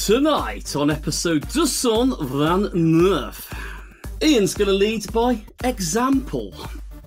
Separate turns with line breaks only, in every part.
Tonight on episode 229, Ian's going to lead by example.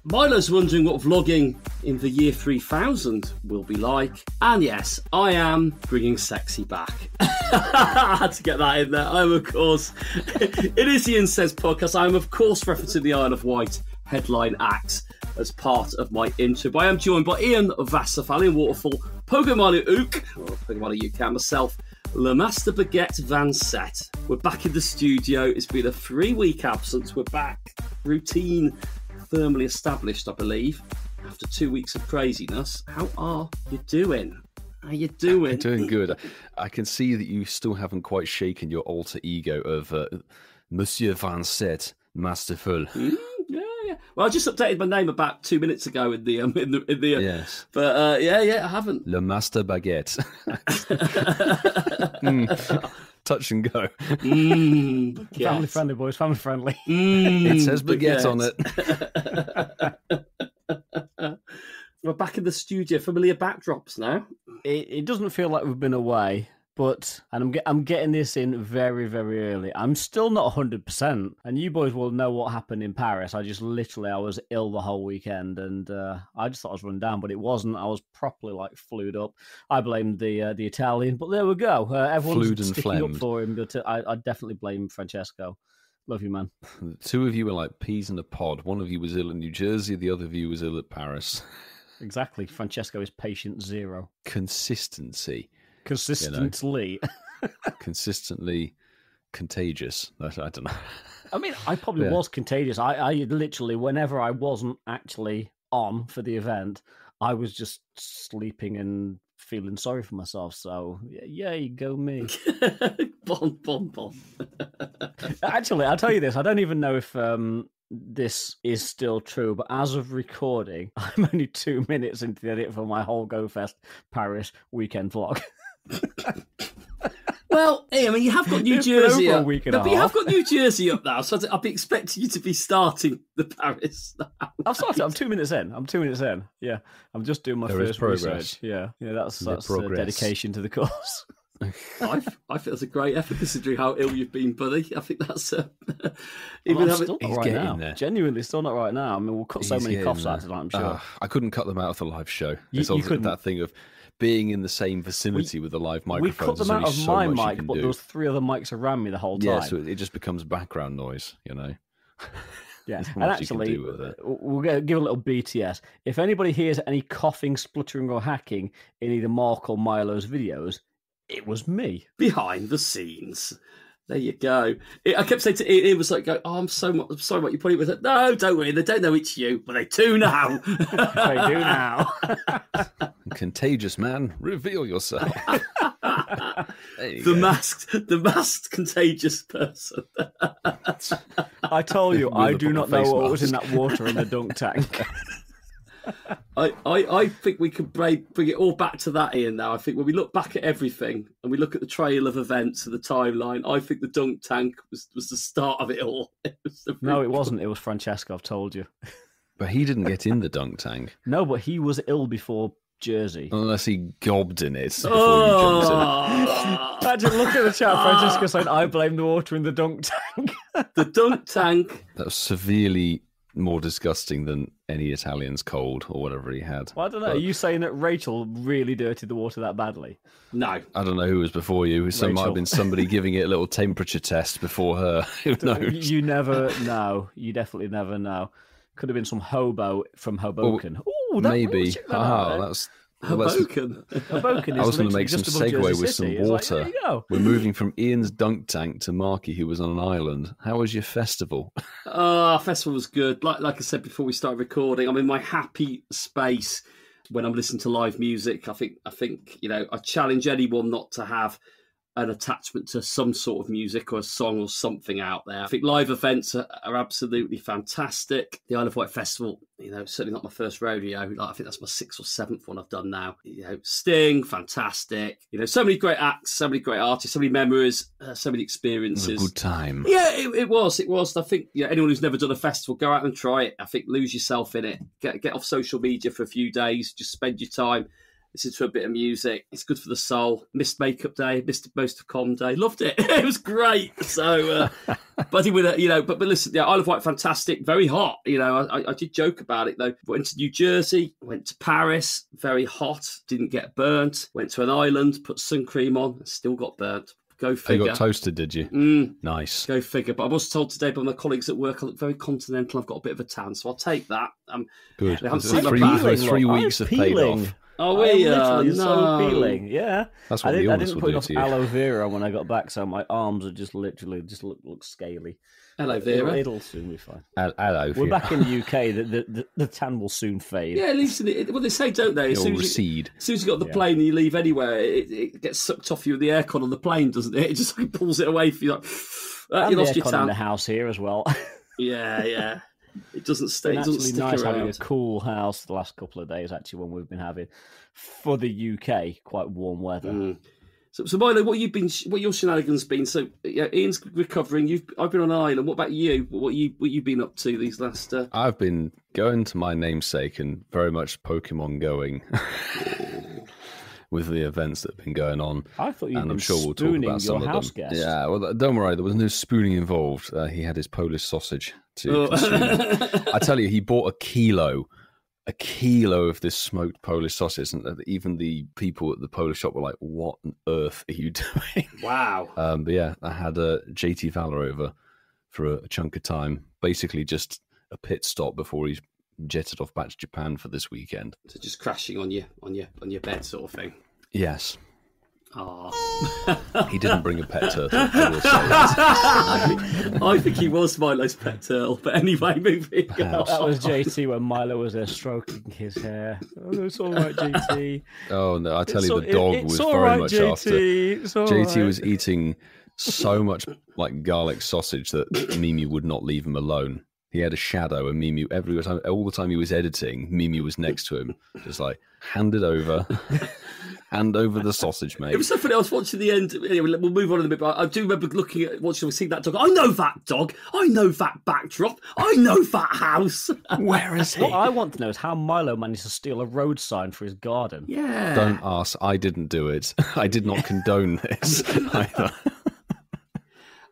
Milo's wondering what vlogging in the year 3000 will be like. And yes, I am bringing sexy back. I had to get that in there. I'm, of course, it is Ian Says podcast. I'm, of course, referencing the Isle of Wight headline act as part of my intro. But I am joined by Ian Vassafali in Waterfall, Pokemon Ook, or Pokemon UK, and myself, Le Master Baguette Van Set. We're back in the studio. It's been a 3-week absence. We're back. Routine firmly established, I believe, after 2 weeks of craziness. How are you doing? How you doing?
I'm doing good. I can see that you still haven't quite shaken your alter ego of Monsieur Van Set, Masterful.
Yeah. Well, I just updated my name about 2 minutes ago in the
yes.
But I haven't.
Le Master Baguette. Touch and go.
Family friendly, boys. Family friendly.
It says baguette on
it. We're back in the studio. Familiar backdrops now.
It doesn't feel like we've been away, but I'm getting this in very, very early. I'm still not 100%, and you boys will know what happened in Paris. I was ill the whole weekend, and I just thought I was run down, but it wasn't. I was properly flued up. I blamed the Italian, but there we go. Everyone's sticking up for him, but I definitely blame Francesco. Love you, man.
The two of you were like peas in a pod. One of you was ill in New Jersey, the other of you was ill at Paris. Exactly.
Francesco is patient zero.
Consistently. Consistently contagious. I don't know.
I mean, I probably was contagious. I literally, whenever I wasn't actually on for the event, I was just sleeping and feeling sorry for myself. So, yay, go me.
Bon.
Actually, I'll tell you this. I don't even know if this is still true, but as of recording, I'm only 2 minutes into the edit for my whole GOFest Paris weekend vlog.
Well, hey, I mean, you have got New Jersey up.
But
you have got New Jersey up now, so I'll be expecting you to be starting the Paris now.
I've started. I'm 2 minutes in. Yeah, I'm just doing my first research. Yeah, that's dedication to the cause.
I feel it's a great effort considering how ill you've been, buddy. I think that's
I'm still not right now. There. Genuinely, still not right now. I mean, we'll cut so many coughs out tonight, I'm sure.
I couldn't cut them out of the live show. You couldn't. That thing of being in the same vicinity with the live microphone.
We cut them out of my mic, but there was 3 other mics around me the whole time.
Yeah, so it just becomes background noise,
Yeah, and actually, we'll give a little BTS. If anybody hears any coughing, spluttering, or hacking in either Mark or Milo's videos, it was me.
Behind the scenes. There you go. I kept saying to it was like, I'm sorry what you put it with. No, don't worry. They don't know it's you, but they do now.
They do now.
Contagious man, reveal yourself.
The masked contagious person.
I told you, I do not know what was in that water in the dunk tank.
I think we can bring it all back to that, Ian, now. I think when we look back at everything and we look at the trail of events and the timeline, I think the dunk tank was the start of it all.
No, it wasn't. It was Francesco, I've told you.
But he didn't get in the dunk tank.
No, but he was ill before Jersey.
Unless he gobbed in it before he jumped in.
Imagine, look at the chat. Francesco saying, I blame the water in the dunk tank.
The dunk tank.
That was severely more disgusting than any Italian's cold or whatever he had.
Well, I don't know. Are you saying that Rachel really dirtied the water that badly?
No.
I don't know who was before you. So it might have been somebody giving it a little temperature test before her. Who knows?
You never know. You definitely never know. Could have been some hobo from Hoboken.
Maybe. That's
Hoboken.
Hoboken.
I was going to make some segue with some water.
Like,
we're moving from Ian's dunk tank to Marky, who was on an island. How was your festival?
Our festival was good. Like I said before we started recording, I'm in my happy space when I'm listening to live music. I think I challenge anyone not to have an attachment to some sort of music or a song or something out there. I think live events are absolutely fantastic. The Isle of Wight Festival, certainly not my first rodeo. I think that's my 6th or 7th one I've done now. Sting, fantastic. So many great acts, so many great artists, so many memories, so many experiences.
It was a good time.
Yeah, it was. I think anyone who's never done a festival, go out and try it. I think lose yourself in it. Get off social media for a few days. Just spend your time listen to a bit of music. It's good for the soul. Missed makeup day, missed most of Com day. Loved it. It was great. So, but with it, but listen, Isle of Wight, fantastic. Very hot. I did joke about it though. Went to New Jersey, went to Paris, very hot. Didn't get burnt. Went to an island, put sun cream on, still got burnt. Go figure.
You got toasted, did you? Nice.
Go figure. But I was told today by my colleagues at work I look very continental. I've got a bit of a tan, so I'll take that.
Good.
I haven't seen my back.
3 weeks have paid off.
Oh, we
literally
no.
so appealing. Yeah.
That's what
I
the illness
didn't
will
put
do
enough
to you.
aloe vera when I got back, so my arms are just literally look scaly.
Hello, Vera.
It'll soon be fine.
Hello.
We're back in the UK. The tan will soon fade.
Yeah, listen. Well, they say, don't they?
It'll recede.
As soon as you got the plane and you leave anywhere, it gets sucked off you with the aircon on the plane, doesn't it? It just pulls it away for you.
And
you
the
lost your
aircon
tan.
in the house here as well.
Yeah. It doesn't stay.
It's
It doesn't
actually
stick
nice
around.
having a cool house the last couple of days. Actually, when we've been having for the UK quite warm weather.
So Milo, what your shenanigans been? So Ian's recovering. I've been on an island. What about you? What you been up to these last?
I've been going to my namesake and very much Pokemon going with the events that have been going on.
I thought you'd
and
been
I'm sure we'll talk
spooning
about some
your
of
house
them.
guest.
Yeah, well, don't worry, there was no spooning involved. He had his Polish sausage to consume. I tell you, he bought a kilo of this smoked Polish sausage, and even the people at the Polish shop were like, "What on earth are you doing?"
Wow.
But yeah, I had JT Valor over for a chunk of time, basically just a pit stop before he jetted off back to Japan for this weekend.
So just crashing on your bed sort of thing.
Yes.
Oh.
He didn't bring a pet turtle, I will say that.
I think he was Milo's pet turtle. But anyway, moving on.
That was JT when Milo was there stroking his hair. Oh, it's all right, JT.
Oh, no, I tell
It's
you,
all-
the dog
it's
was
all
very
right,
much
JT.
after.
It's all
JT
right.
was eating so much like garlic sausage that Mimi would not leave him alone. He had a shadow, and Mimi, all the time he was editing, Mimi was next to him, just like, hand it over. Hand over the sausage, mate.
It was so funny. I was watching the end. Anyway, we'll move on in a bit. But I do remember seeing that dog. I know that dog. I know that backdrop. I know that house.
Where is he?
What I want to know is how Milo managed to steal a road sign for his garden.
Yeah.
Don't ask. I didn't do it. I did not condone this either.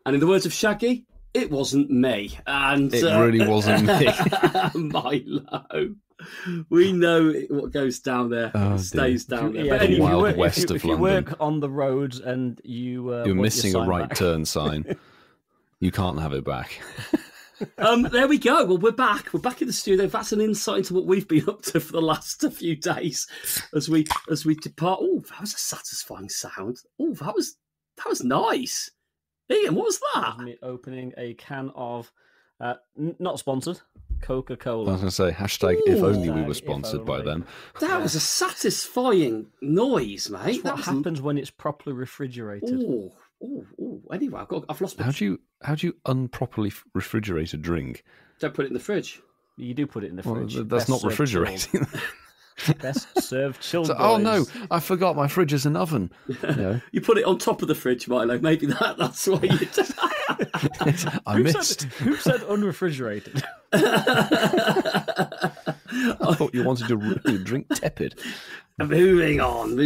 And in the words of Shaggy, it wasn't me. And
It really wasn't me.
Milo. We know what goes down there stays down there.
Yeah,
But
if
anyway,
Wild
work,
west
if
of
you
London.
work on the roads and
You're
want
missing
your
a
sign
right
back.
turn sign. You can't have it back.
there we go. Well, we're back. We're back in the studio. That's an insight into what we've been up to for the last few days as we depart. Oh, that was a satisfying sound. Oh, that was nice. Ian, what was that?
Me opening a can of, not sponsored, Coca-Cola.
I was going to say, hashtag if only we
Hashtag
were
if
sponsored by
only.
them.
That was a satisfying noise, mate.
That's what happens when it's properly refrigerated.
Oh. Anyway, I've lost my...
How do you unproperly refrigerate a drink?
Don't put it in the fridge.
You do put it in the
Well,
fridge.
that's
Best
not
served
refrigerating.
chilled. Best served chilled.
So, oh no,
boys.
I forgot my fridge is an oven.
You put it on top of the fridge, Milo. Maybe that's why you did.
I missed.
Who said unrefrigerated?
I thought you wanted to drink tepid.
Moving on.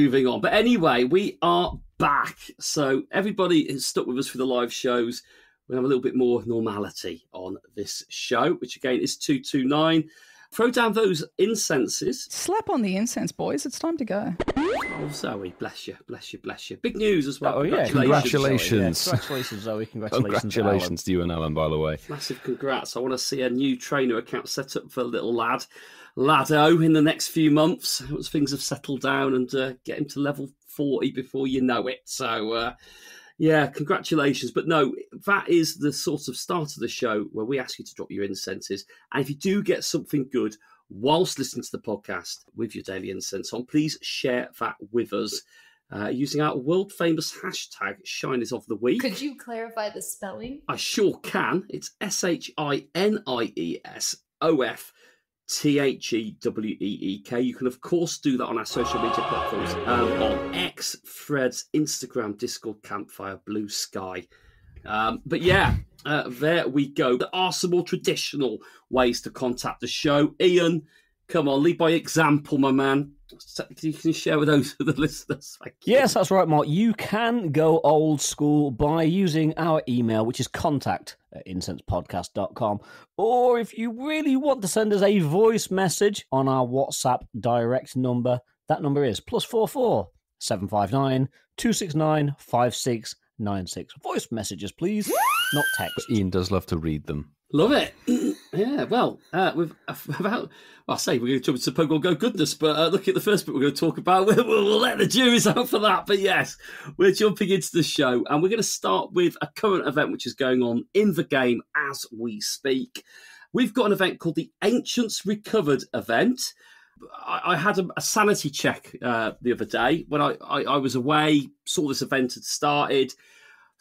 But anyway, we are back. So everybody who's stuck with us for the live shows, we have a little bit more normality on this show, which again is 229. Throw down those incenses.
Slap on the incense, boys. It's time to go.
Oh, Zoe, bless you. Big news as well.
Oh, yeah.
Congratulations.
Zoe. Yeah, congratulations, Zoe.
Congratulations to you and Alan, by the way.
Massive congrats. I want to see a new trainer account set up for little Laddo in the next few months once things have settled down and get him to level 40 before you know it. So, yeah, congratulations. But no, that is the sort of start of the show where we ask you to drop your incenses. And if you do get something good whilst listening to the podcast with your daily incense on, please share that with us using our world famous hashtag Shiners of the Week.
Could you clarify the spelling?
I sure can. It's SHINIESOFTHEWEEK. You can, of course, do that on our social media platforms on X, Threads, Instagram, Discord, Campfire, Blue Sky. But yeah, there we go. There are some more traditional ways to contact the show. Ian, come on, lead by example, my man. Can you share with those the listeners? Thank you.
Yes, that's right, Mark. You can go old school by using our email, which is contact@incensepodcast.com. Or if you really want to send us a voice message on our WhatsApp direct number, that number is +44 759 269 5696. Voice messages, please, not text.
But Ian does love to read them.
Love it. Yeah, well, we've about. Well, I say we're going to jump into Pokemon Go goodness, but look at the first bit we're going to talk about. We'll let the jury's out for that. But yes, we're jumping into the show, and we're going to start with a current event which is going on in the game as we speak. We've got an event called the Ancients Recovered event. I had a sanity check the other day when I was away, saw this event had started.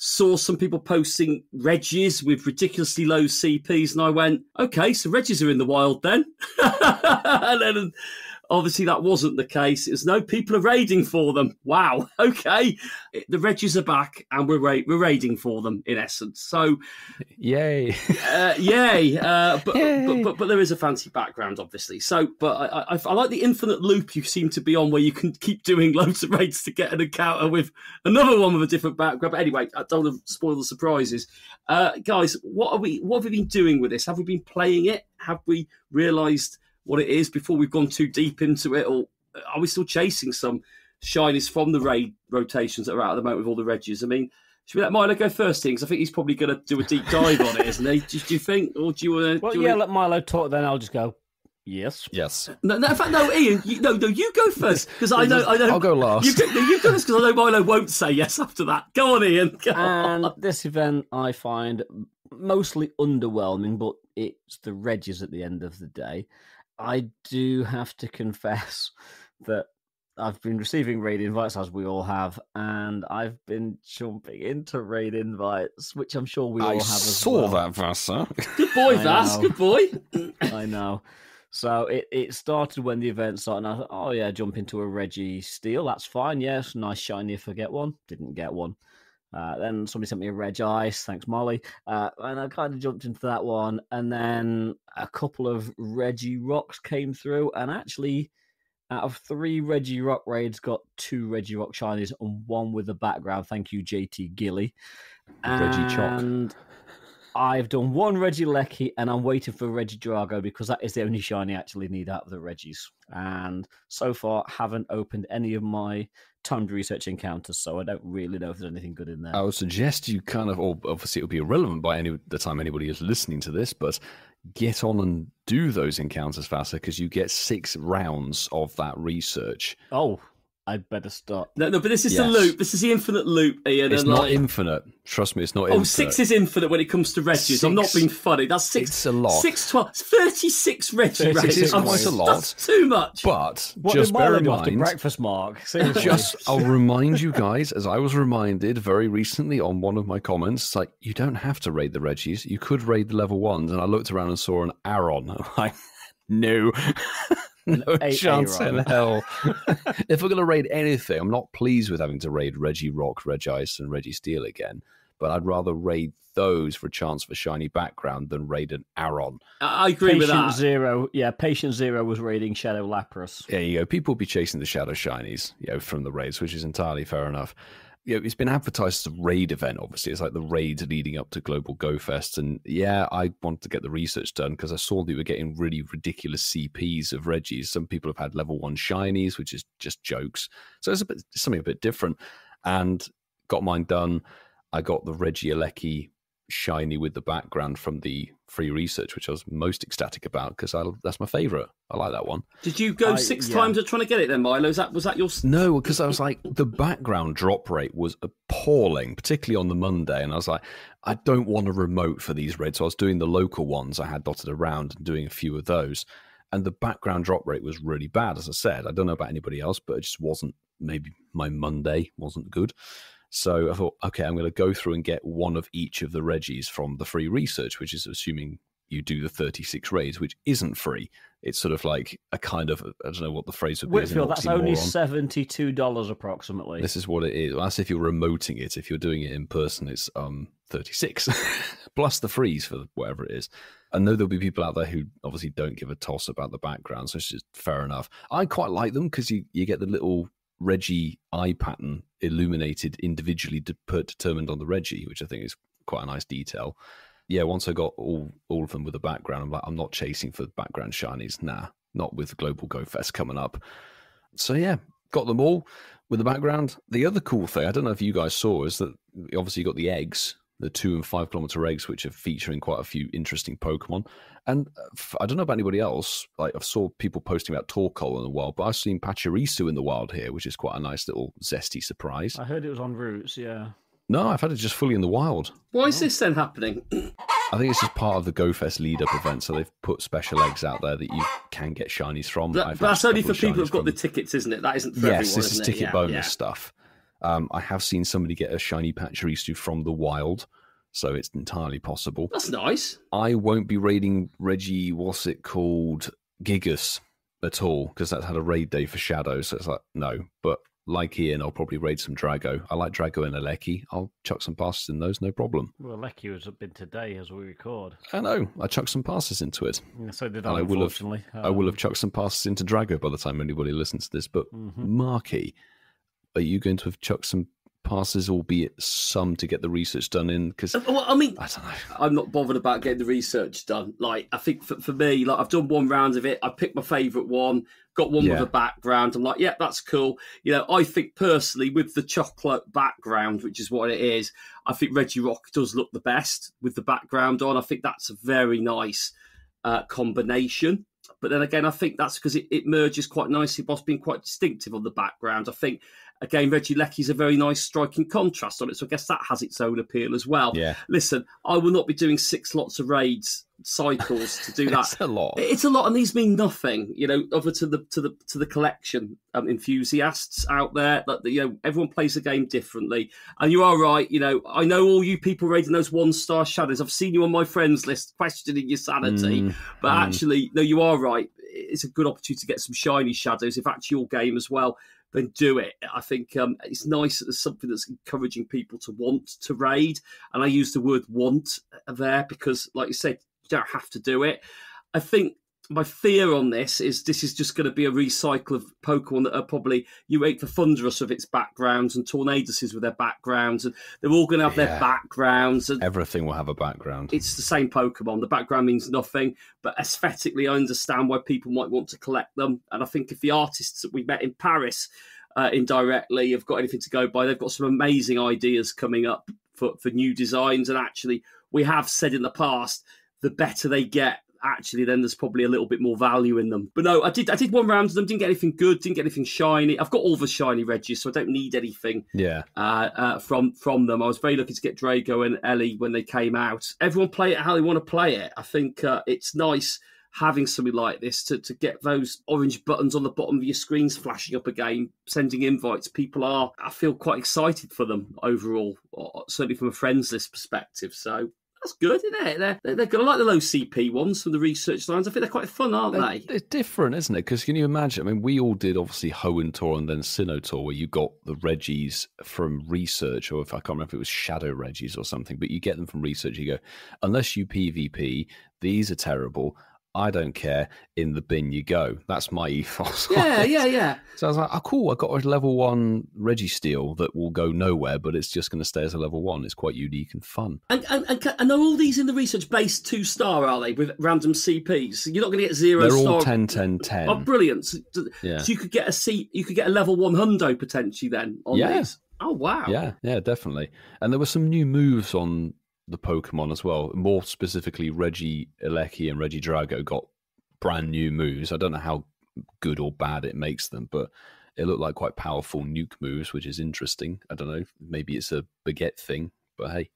Saw some people posting Regis with ridiculously low CPs, and I went, okay, so Regis are in the wild then. And then obviously that wasn't the case. It was no, people are raiding for them. Wow, okay. The Regis are back, and we're raiding for them, in essence. So,
yay.
Yay. But there is a fancy background, obviously. So, but I like the infinite loop you seem to be on where you can keep doing loads of raids to get an encounter with another one with a different background. But anyway, I don't want to spoil the surprises. Guys, what have we been doing with this? Have we been playing it? Have we realised what it is before we've gone too deep into it? Or are we still chasing some shinies from the raid rotations that are out at the moment with all the Regis? I mean, should we let Milo go first, because I think he's probably going to do a deep dive on it, isn't he? Do you think? Or do you want to...
Well, let Milo talk, then I'll just go, yes.
No, in fact, no, Ian, you go first, because I know.
I'll go last.
You go first, because I know Milo won't say yes after that. Go on, Ian. Go
And
on.
this event I find mostly underwhelming, but it's the Regis at the end of the day. I do have to confess that I've been receiving raid invites, as we all have, and I've been jumping into raid invites, which I'm sure we all have as well.
I saw that, Vasa.
Good boy, Vas. Good boy.
I know. So it started when the event started, and I thought, oh yeah, jump into a Reggie Steel, that's fine, yes, nice shiny if I get one. Didn't get one. Then somebody sent me a Reg Ice, thanks Molly, and I kind of jumped into that one, and then a couple of Reggie Rocks came through, and actually out of 3 Reggie Rock raids, got 2 Reggie Rock shinies and 1 with the background. Thank you, JT Gilly.
Reggie Chock.
And I've done 1 Reggie Lecky, and I'm waiting for Reggie Drago, because that is the only shiny I actually need out of the Reggies. And so far, haven't opened any of my timed research encounters, so I don't really know if there's anything good in there.
I would suggest you or obviously it would be irrelevant by the time anybody is listening to this, but get on and do those encounters faster, because you get 6 rounds of that research.
Oh, I'd better start.
No, but this is the loop. This is the infinite loop, Ian.
It's not infinite. Trust me, it's not infinite.
6 is infinite when it comes to Regis. I'm not being funny. That's 6.
It's a lot.
6, 12, 36 Reggie raids.
It's quite a lot.
That's too much.
But
What
just
did
bear
Milo
in
do after
mind,
breakfast, Mark? Seriously.
I'll remind you guys, as I was reminded very recently on one of my comments, it's like, you don't have to raid the Reggies. You could raid the level 1s. And I looked around and saw an Aron. I'm like, no. No chance in hell. If we're going to raid anything, I'm not pleased with having to raid Reggie Rock, Reg Ice, and Reggie Steel again. But I'd rather raid those for a chance for shiny background than raid an Aron.
I agree with that.
Patient Zero was raiding Shadow Lapras.
There you go. People will be chasing the Shadow Shinies, from the raids, which is entirely fair enough. It's been advertised as a raid event, obviously. It's like the raids leading up to Global GOFests. And I wanted to get the research done because I saw that we were getting really ridiculous CPs of Reggies. Some people have had level 1 shinies, which is just jokes. So it's something a bit different. And got mine done. I got the Reggie Alecki shiny with the background from the free research, which I was most ecstatic about because that's my favourite. I like that one.
Did you go 6 times at trying to get it then, Milo? Was that your...
No, because I was like, the background drop rate was appalling, particularly on the Monday, and I was like, I don't want a remote for these raids, so I was doing the local ones I had dotted around and doing a few of those, and the background drop rate was really bad, as I said. I don't know about anybody else, but it just wasn't, maybe my Monday wasn't good. So I thought, okay, I'm going to go through and get one of each of the Reggies from the free research, which is assuming you do the 36 raids, which isn't free. It's sort of like a kind of, I don't know what the phrase would be.
Whitfield, that's only $72 approximately.
This is what it is. Well, that's if you're remoting it. If you're doing it in person, it's 36 plus the freeze for whatever it is. I know there'll be people out there who obviously don't give a toss about the background, so it's just fair enough. I quite like them because you get the little Reggie eye pattern illuminated individually determined on the Reggie, which I think is quite a nice detail. Yeah, once I got all of them with the background, I'm like, I'm not chasing for background shinies. Nah, not with Global GOFest coming up. So yeah, got them all with the background. The other cool thing, I don't know if you guys saw, is that obviously you got the eggs, the 2 and 5 kilometer eggs, which are featuring quite a few interesting Pokemon. And I don't know about anybody else. Like, I've saw people posting about Torkoal in the wild, but I've seen Pachirisu in the wild here, which is quite a nice little zesty surprise.
I heard it was en route, yeah.
No, I've had it just fully in the wild.
Why is this then happening?
I think it's just part of the GoFest lead-up event, so they've put special eggs out there that you can get shinies from.
But that's only for people who've got the tickets, isn't it? That isn't for everyone,
this is
isn't
ticket
it?
bonus stuff. I have seen somebody get a shiny Pachirisu from the wild, so it's entirely possible.
That's nice.
I won't be raiding Reggie, what's it called, Gigas at all, because that's had a raid day for Shadow, so it's like, no. But like Ian, I'll probably raid some Drago. I like Drago and Aleki. I'll chuck some passes in those, no problem.
Well, Aleki has been today as we record.
I know. I chucked some passes into it.
Yeah, so did I, unfortunately.
I will have chucked some passes into Drago by the time anybody listens to this. But Marky, are you going to have chucked some passes, albeit some, to get the research done in? Because
well, I mean,
I don't know.
I'm not bothered about getting the research done. Like, I think for me, like, I've done one round of it. I picked my favourite one, got one with a background. I'm like, yeah, that's cool. You know, I think personally with the chocolate background, which is what it is, I think Regirock does look the best with the background on. I think that's a very nice combination. But then again, I think that's because it merges quite nicely whilst being quite distinctive on the background. I think, again, Regilecki's a very nice striking contrast on it, so I guess that has its own appeal as well. Yeah. Listen, I will not be doing 6 lots of raids cycles to do that.
It's a lot.
It's a lot, and these mean nothing, you know, other to the collection enthusiasts out there. That, you know, everyone plays the game differently, and you are right. You know, I know all you people raiding those 1-star shadows. I've seen you on my friends list questioning your sanity, but actually, no, you are right. It's a good opportunity to get some shiny shadows if that's your game as well. Then do it. I think it's nice that there's something that's encouraging people to want to raid. And I use the word want there because, like you said, you don't have to do it. I think my fear on this is just going to be a recycle of Pokemon that are probably, you rate the Thunderous with its backgrounds and Tornadoes with their backgrounds, and they're all going to have their backgrounds. And
everything will have a background.
It's the same Pokemon. The background means nothing, but aesthetically, I understand why people might want to collect them. And I think if the artists that we met in Paris indirectly have got anything to go by, they've got some amazing ideas coming up for new designs. And actually, we have said in the past, the better they get, actually, then there's probably a little bit more value in them. But no, I did one round of them, didn't get anything good, didn't get anything shiny. I've got all the shiny Regis, so I don't need anything from them. I was very lucky to get Drago and Ellie when they came out. Everyone play it how they want to play it. I think it's nice having something like this to get those orange buttons on the bottom of your screens flashing up again, sending invites. People are, I feel quite excited for them overall, certainly from a friends list perspective. So that's good, isn't it? They're going to like the low CP ones from the research lines. I think they're quite fun, aren't they?
They're different, isn't it? Because can you imagine? I mean, we all did obviously Hoenn Tour and then Sinnoh Tour, where you got the Regis from research, or if I can't remember if it was Shadow Regis or something, but you get them from research. You go, unless you PvP, these are terrible. I don't care. In the bin you go. That's my ethos.
Yeah.
So I was like, oh, cool. I got a level 1 Registeel that will go nowhere, but it's just going to stay as a level 1. It's quite unique and fun.
And are all these in the research based 2-star, are they, with random CPs? So you're not going to get 0
They're
star.
all 10, 10, 10.
Oh, brilliant. So you could get a level 1 hundo potentially then on these. Oh, wow.
Yeah, definitely. And there were some new moves on the Pokemon as well. More specifically, Regieleki and Regidrago got brand new moves. I don't know how good or bad it makes them, but it looked like quite powerful nuke moves, which is interesting. I don't know, maybe it's a baguette thing, but hey.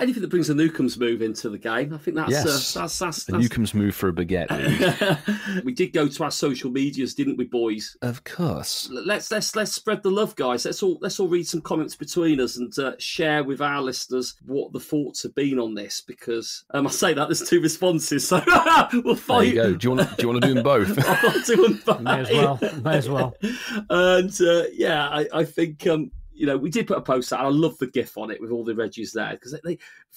Anything that brings a Newcomb's move into the game, I think that's
a Newcomb's move for a baguette.
We did go to our social medias, didn't we, boys?
Of course.
Let's spread the love, guys. Let's all read some comments between us and share with our listeners what the thoughts have been on this. Because I say that there's 2 responses, so we'll fight.
There you go. Do you want to do them both?
I'll do them both.
May as well.
And I think. we did put a post out. I love the GIF on it with all the Reggies there because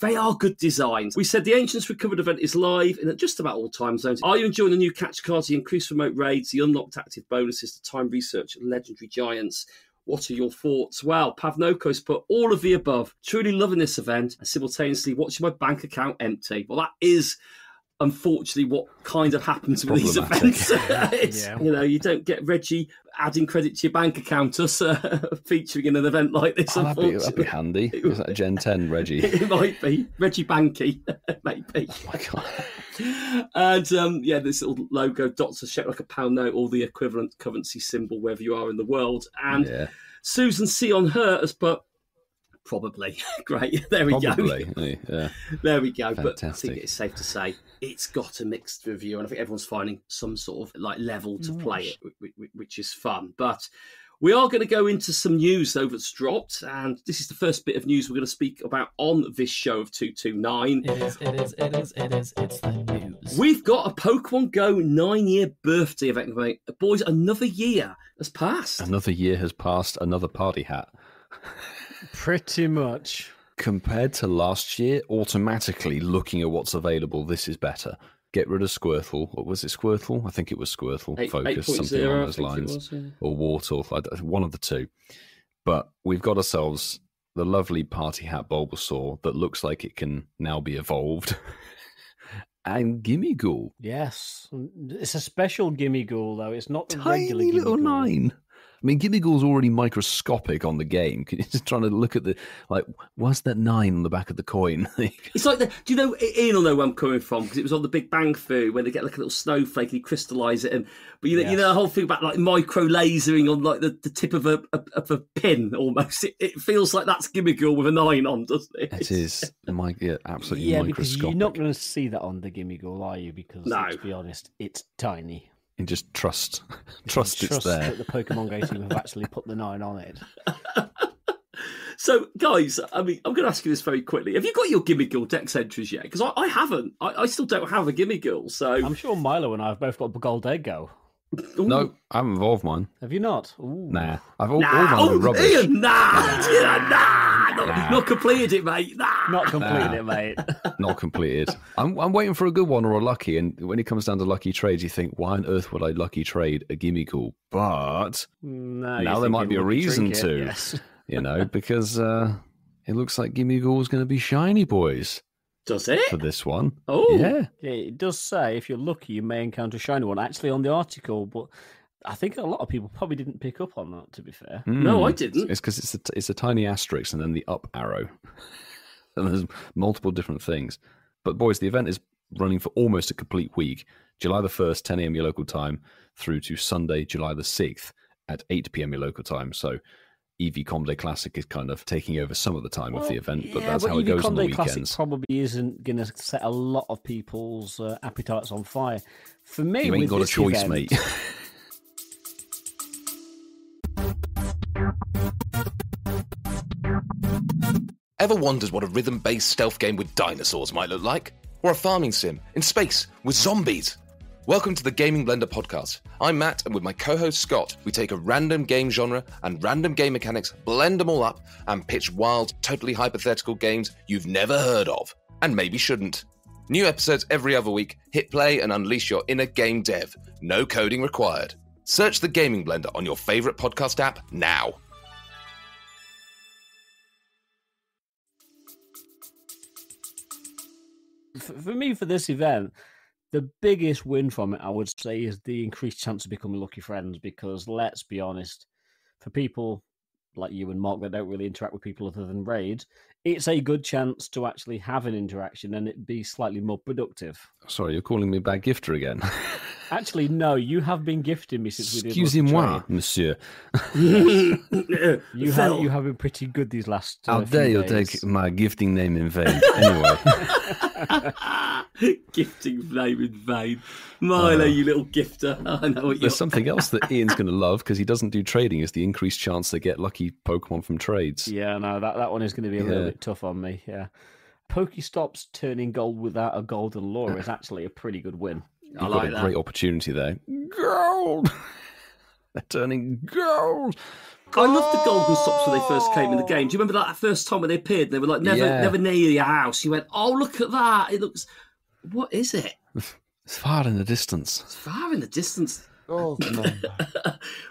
they are good designs. We said the Ancients Recovered event is live in just about all time zones. Are you enjoying the new catch cards, the increased remote raids, the unlocked active bonuses, the time research, legendary giants? What are your thoughts? Well, Pavnoko's put all of the above. Truly loving this event and simultaneously watching my bank account empty. Well, that is unfortunately what kind of happens with these events. You don't get Reggie adding credit to your bank account, us featuring in an event like this.
That'd be handy. Is that a Gen 10 Reggie?
It might be. Reggie Banky, maybe.
Oh my God.
And this little logo dots are shaped like a pound note or the equivalent currency symbol wherever you are in the world. And Susan C on her has put probably. Great. There we go.
Yeah.
There we go.
Fantastic.
But I think it's safe to say it's got a mixed review, and I think everyone's finding some sort of level to play it, which is fun. But we are going to go into some news though that's dropped, and this is the first bit of news we're going to speak about on this show of 229.
It is. It's the news.
We've got a Pokemon GO 9-year birthday event, mate. Boys, another year has passed.
Another year has passed. Another party hat.
Pretty much.
Compared to last year, automatically looking at what's available, this is better. Get rid of Squirtle. What was it, Squirtle? I think it was Squirtle. Focus, something along those lines. Or Wartortle, one of the two. But we've got ourselves the lovely party hat Bulbasaur that looks like it can now be evolved. And Gimmighoul.
Yes. It's a special Gimmighoul, though. It's not the
tiny
regular Gimmighoul.
Little 9. I mean, Gimmighoul's already microscopic on the game. You're just trying to look at what's that 9 on the back of the coin?
It's like, do you know, Ian will know where I'm coming from, because it was on the Big Bang Theory when they get like a little snowflake and you crystallise it. But you know the whole thing about like micro lasering on like the tip of a pin almost. It feels like that's Gimmighoul with a 9 on, doesn't it?
It is. Absolutely
yeah,
microscopic.
because you're not going to see that on the Gimmighoul, are you? Because, let's be honest, it's tiny.
And just trust it's there.
That the Pokemon Go team have actually put the 9 on it.
So, guys, I mean, I'm going to ask you this very quickly. Have you got your Gimmighoul Dex entries yet? Because I haven't. I still don't have a Gimmighoul. So
I'm sure Milo and I have both got Gold Eggo.
Ooh.
No, I haven't evolved mine.
Have you not?
Ooh. Nah. All mine are rubbish.
Ian, not completed it, mate.
Not completed it, mate.
Not completed. I'm waiting for a good one or a lucky, and when it comes down to lucky trades, you think, why on earth would I lucky trade a Gimmighoul? But now there might be a reason to,
yes.
Because it looks like Gimmighoul is going to be shiny, boys.
Does it?
For this one.
Oh.
Yeah.
It does say if you're lucky, you may encounter a shiny one. Actually, on the article, but I think a lot of people probably didn't pick up on that, to be fair.
No, I didn't.
It's because it's a tiny asterisk and then the up arrow. And there's multiple different things. But, boys, the event is running for almost a complete week. July the 1st, 10 a.m. your local time, through to Sunday, July the 6th at 8 p.m. your local time. So EV Comday Classic is kind of taking over some of the time of the event, but that's how it goes on the weekends.
Classic probably isn't going to set a lot of people's appetites on fire. For me,
you ain't got a choice, mate.
Ever wondered what a rhythm-based stealth game with dinosaurs might look like? Or a farming sim in space with zombies? Welcome to the Gaming Blender podcast. I'm Matt, and with my co-host Scott, we take a random game genre and random game mechanics, blend them all up, and pitch wild, totally hypothetical games you've never heard of, and maybe shouldn't. New episodes every other week. Hit play and unleash your inner game dev. No coding required. Search the Gaming Blender on your favourite podcast app now.
For me, for this event, the biggest win from it, I would say, is the increased chance of becoming lucky friends, because let's be honest, for people like you and Mark that don't really interact with people other than raids, it's a good chance to actually have an interaction and it be slightly more productive.
Sorry, you're calling me a bad gifter again.
Actually, no, you have been gifting me since we did.
Excusez-moi, monsieur.
You have been pretty good these last
How dare you take my gifting name in vain? Anyway.
Gifting name in vain. Milo, you little gifter. I know what you're...
There's something else that Ian's going to love, because he doesn't do trading, is the increased chance to get lucky Pokemon from trades.
Yeah, no, that one is going to be a little bit tough on me, yeah. Pokestops turning gold without a golden lure is actually a pretty good win.
You've got a great opportunity there. Gold! They're turning gold!
I love the golden stops when they first came in the game. Do you remember that first time when they appeared? They were like never near your house. You went, oh, look at that. It looks... What is it?
It's far in the distance.
It's far in the distance.
Oh,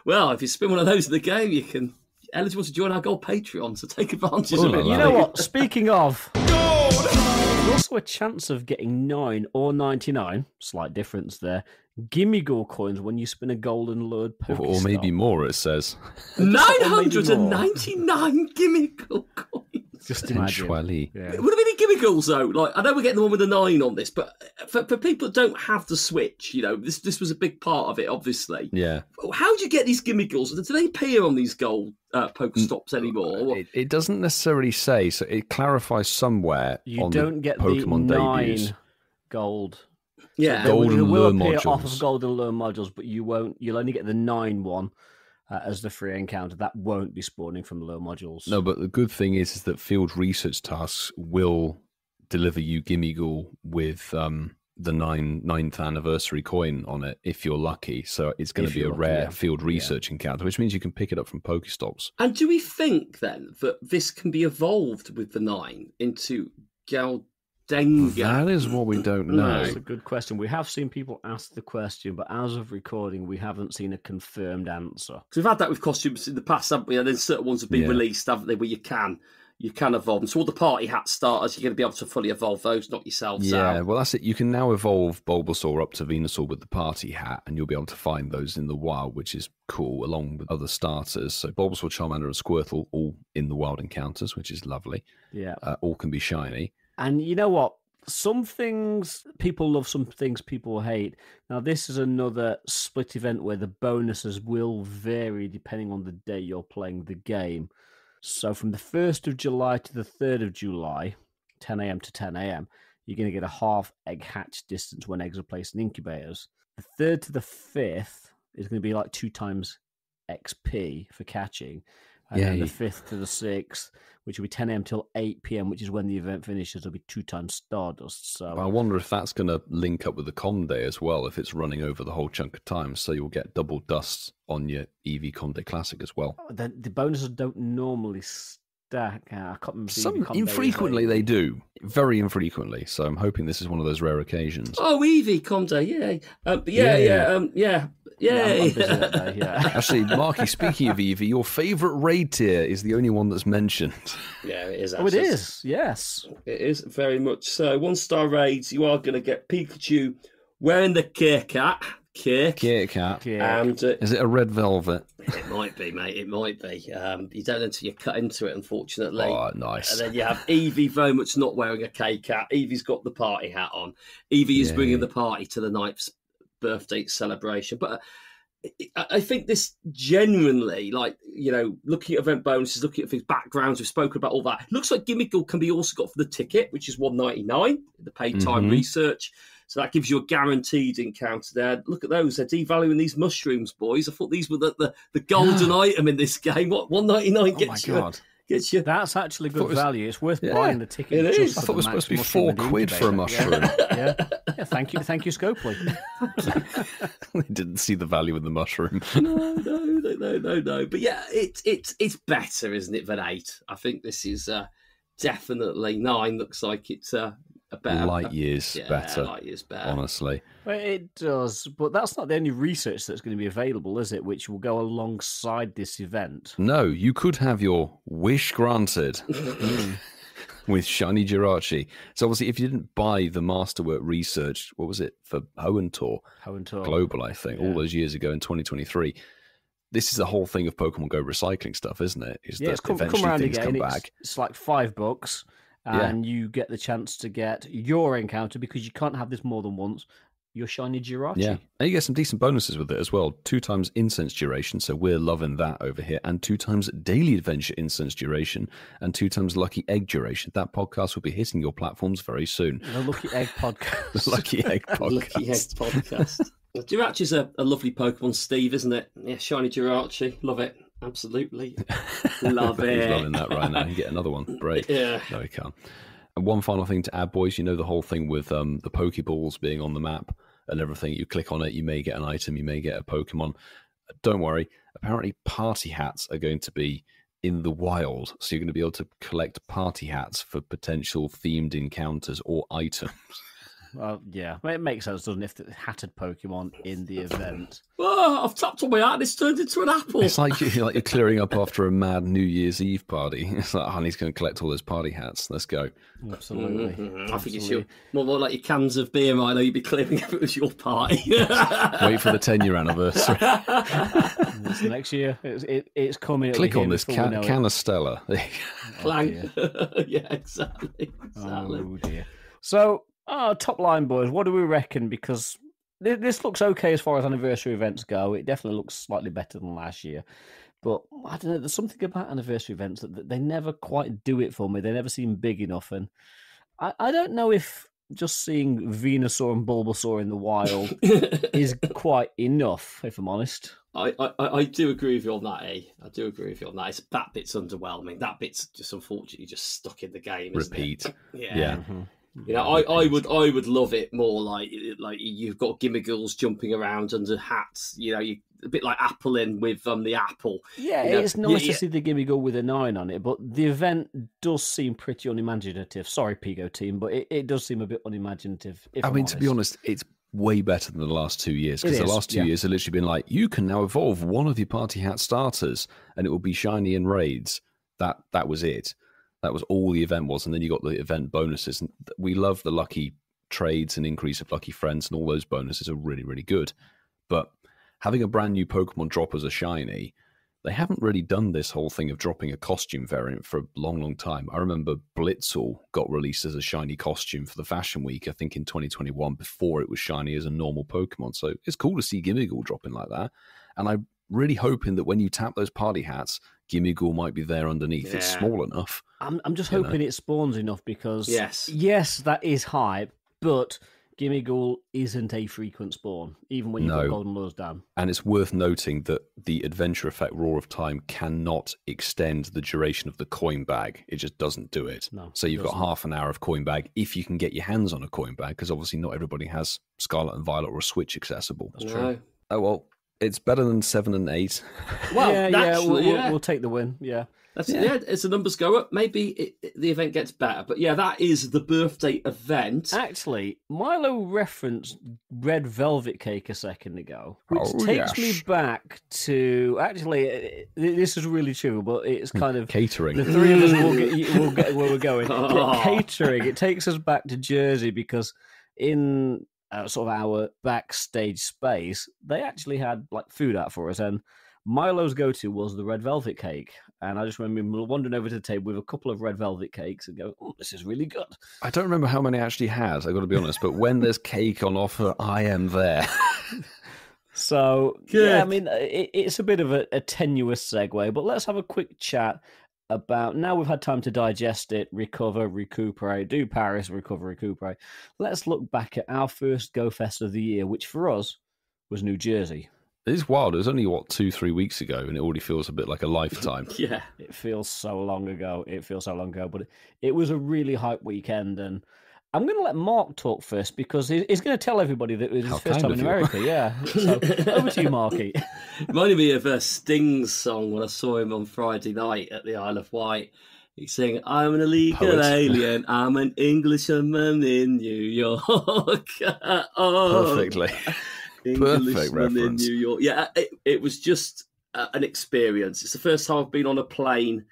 Well, if you spin one of those in the game, you can... eligible to join our gold Patreon, so take advantage of it.
You know what? Speaking of... There's also a chance of getting 9 or 99, slight difference there, Gimme Go coins when you spin a golden lured Pokestop.
Or maybe more, it says.
999 Gimme Go coins.
Just imagine.
Yeah. Would have been Gimme Goals though. Like, I know we're getting the one with the 9 on this, but for people that don't have the Switch, you know, this was a big part of it, obviously.
Yeah.
How do you get these Gimme Goals? Do they appear on these gold Pokestops anymore?
It doesn't necessarily say, so it clarifies somewhere.
You don't get
Pokemon
the 9
debuts.
gold.
Yeah,
so
golden
it will
lure
appear
modules.
off of golden lure modules, but you won't. You'll only get the 9 one as the free encounter. That won't be spawning from the lure modules.
No, but the good thing is that field research tasks will deliver you Gimmighoul with the 9th anniversary coin on it if you're lucky. So it's going to be a rare field research encounter, which means you can pick it up from Pokestops.
And do we think then that this can be evolved with the 9 into Galdenga?
That is what we don't know.
That's a good question. We have seen people ask the question, but as of recording, we haven't seen a confirmed answer.
Because we've had that with costumes in the past, haven't we? And then certain ones have been released, haven't they, where you can evolve. And so all the party hat starters, you're going to be able to fully evolve those, knock yourselves out.
Yeah, well, that's it. You can now evolve Bulbasaur up to Venusaur with the party hat, and you'll be able to find those in the wild, which is cool, along with other starters. So Bulbasaur, Charmander, and Squirtle, all in the wild encounters, which is lovely.
Yeah.
All can be shiny.
And you know what? Some things people love, some things people hate. Now, this is another split event where the bonuses will vary depending on the day you're playing the game. So from the 1st of July to the 3rd of July, 10 a.m. to 10 a.m., you're going to get a half egg hatch distance when eggs are placed in incubators. The 3rd to the 5th is going to be like 2 times XP for catching. And then the 5th to the 6th, which will be 10 a.m. till 8 p.m., which is when the event finishes, will be 2 times Stardust. So
I wonder if that's going to link up with the Conde as well, if it's running over the whole chunk of time. So you'll get double dust on your EV Conde Classic as well.
The bonuses don't normally stack. I can't remember.
Some infrequently they do, very infrequently. So I'm hoping this is one of those rare occasions.
Oh, Eevee Conde, yeah.
Actually, Marky, speaking of Eevee, your favourite raid tier is the only one that's mentioned.
Yeah, it is.
Actually. Oh, it is. Yes,
it is very much so. 1-star raids, you are going to get Pikachu wearing the Kit Kat. And
is it a red velvet?
It might be, mate. It might be. You don't until you cut into it, unfortunately.
Oh, nice.
And then you have Eevee very much not wearing a K-Cat. Eevee's got the party hat on. Eevee is bringing the party to the 9th birthday celebration. But I think this genuinely, like, you know, looking at event bonuses, looking at things, backgrounds, we've spoken about all that. It looks like Gimmighoul can be also got for the ticket, which is $1.99, the paid time research. So that gives you a guaranteed encounter there. Look at those. They're devaluing these mushrooms, boys. I thought these were the golden item in this game. What, $1.99 gets you?
God.
Gets you.
That's actually good value. It's worth buying the ticket.
It is.
I thought it was supposed to be £4 for a mushroom.
Yeah. Thank you, Scopely.
They didn't see the value in the mushroom.
No. But yeah, it's better, isn't it, than 8? I think this is definitely 9. Looks like it's a better,
light years better.
Light years better,
honestly.
Well, it does, but that's not the only research that's going to be available, is it? Which will go alongside this event.
No, you could have your wish granted with Shiny Jirachi. So obviously, if you didn't buy the Masterwork research, what was it for Hoenn Global? I think all those years ago in 2023. This is the whole thing of Pokemon Go recycling stuff, isn't it?
It's come around again. It's like $5. And you get the chance to get your encounter, because you can't have this more than once, your Shiny Jirachi.
Yeah, and you get some decent bonuses with it as well. 2 times incense duration, so we're loving that over here. And 2 times daily adventure incense duration, and 2 times lucky egg duration. That podcast will be hitting your platforms very soon.
The Lucky Egg Podcast.
The Lucky Egg Podcast.
Lucky Egg Podcast. Jirachi's a lovely Pokemon, Steve, isn't it? Yeah, Shiny Jirachi. Love it. Absolutely. Love it.
He's loving that right now. He get another one. Great.
Yeah.
No, he can't. And one final thing to add, boys. You know the whole thing with the Pokeballs being on the map and everything. You click on it, you may get an item, you may get a Pokemon. don't worry. Apparently, party hats are going to be in the wild. So you're going to be able to collect party hats for potential themed encounters or items.
Well, yeah, it makes sense, doesn't it? If the hatted Pokemon in the event.
Oh, I've tapped on my hat and it's turned into an apple.
It's like you're clearing up after a mad New Year's Eve party. It's like, oh, he's going to collect all those party hats. Let's go.
Absolutely.
I think it's more like your cans of beer, I know you'd be clearing if it was your party.
Wait for the 10-year anniversary.
It's next year. It's coming.
Click on this can of Stella.
Clank. Yeah, exactly.
Oh, dear. So, top line, boys, what do we reckon? Because this looks okay as far as anniversary events go. It definitely looks slightly better than last year. But I don't know, there's something about anniversary events that they never quite do it for me. They never seem big enough. And I don't know if just seeing Venusaur and Bulbasaur in the wild is quite enough, if I'm honest.
I do agree with you on that, I do agree with you on that. That bit's underwhelming. That bit's just unfortunately just stuck in the game.
Repeat.
Yeah.
Mm-hmm.
You know, I would love it more like you've got Gimmigholes jumping around under hats. You know, a bit like Appling with the apple.
Yeah,
you know?
It's nice to see the Gimmighoul with a 9 on it, but the event does seem pretty unimaginative. Sorry, Pigo team, but it does seem a bit unimaginative. To
be honest, it's way better than the last 2 years, because the last 2 years have literally been like, you can now evolve one of your party hat starters and it will be shiny in raids. That was it. That was all the event was, and then you got the event bonuses. And we love the lucky trades and increase of lucky friends, and all those bonuses are really, really good. But having a brand new Pokemon drop as a shiny, they haven't really done this whole thing of dropping a costume variant for a long, long time. I remember Blitzel got released as a shiny costume for the Fashion Week, I think in 2021, before it was shiny as a normal Pokemon. So it's cool to see Gimmighoul dropping like that. And I'm really hoping that when you tap those party hats, Gimmighoul might be there underneath. Yeah. It's small enough.
I'm just hoping it spawns enough, because
yes,
that is hype, but Gimmighoul isn't a frequent spawn, even when you put Golden Lures down.
And it's worth noting that the adventure effect Roar of Time cannot extend the duration of the coin bag. It just doesn't do it.
No,
so you've got half an hour of coin bag if you can get your hands on a coin bag, because obviously not everybody has Scarlet and Violet or a Switch accessible.
That's true.
Oh, well, it's better than 7 and 8.
Well,
we'll take the win. Yeah.
As the numbers go up, maybe the event gets better. But yeah, that is the birthday event.
Actually, Milo referenced Red Velvet Cake a second ago, which takes me back to... Actually, this is really true, but it's kind of...
Catering.
The three of us will get where we're going. Catering, it takes us back to Jersey, because in... sort of our backstage space, they actually had food out for us, and Milo's go-to was the red velvet cake. And I just remember wandering over to the table with a couple of red velvet cakes and go, "Oh, this is really good."
I don't remember how many I actually had, I've got to be honest, but when there's cake on offer, I am there.
So, yeah, I mean, it's a bit of a tenuous segue, but let's have a quick chat about, now we've had time to digest it, recover, recuperate, do Paris, recover, recuperate. Let's look back at our first GOFest of the year, which for us was New Jersey.
It's wild. It was only, 2-3 weeks ago, and it already feels a bit like a lifetime.
Yeah.
It feels so long ago. But it was a really hype weekend, and I'm going to let Mark talk first, because he's going to tell everybody that it was his first time in America. Yeah. So over to you, Marky.
Reminded me of Sting's song when I saw him on Friday night at the Isle of Wight. He's saying, "I'm an illegal alien. I'm an Englishman in New York."
Perfectly. Perfect reference.
In New York. Yeah, it was just an experience. It's the first time I've been on a plane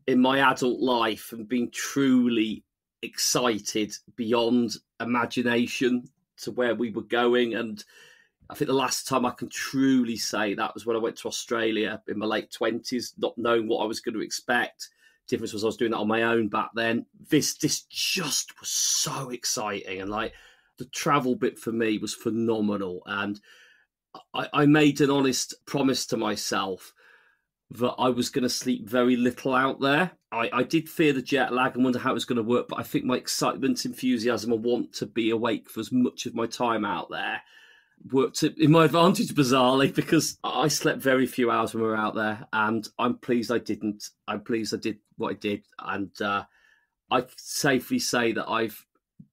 in my adult life and been truly excited beyond imagination to where we were going. And I think the last time I can truly say that was when I went to Australia in my late 20s, not knowing what I was going to expect. Difference was I was doing that on my own back then. This just was so exciting, and the travel bit for me was phenomenal. And I made an honest promise to myself that I was going to sleep very little out there. I did fear the jet lag and wonder how it was going to work, but I think my excitement, enthusiasm, and want to be awake for as much of my time out there worked in my advantage, bizarrely, because I slept very few hours when we were out there, and I'm pleased I didn't. I'm pleased I did what I did, and I safely say that I've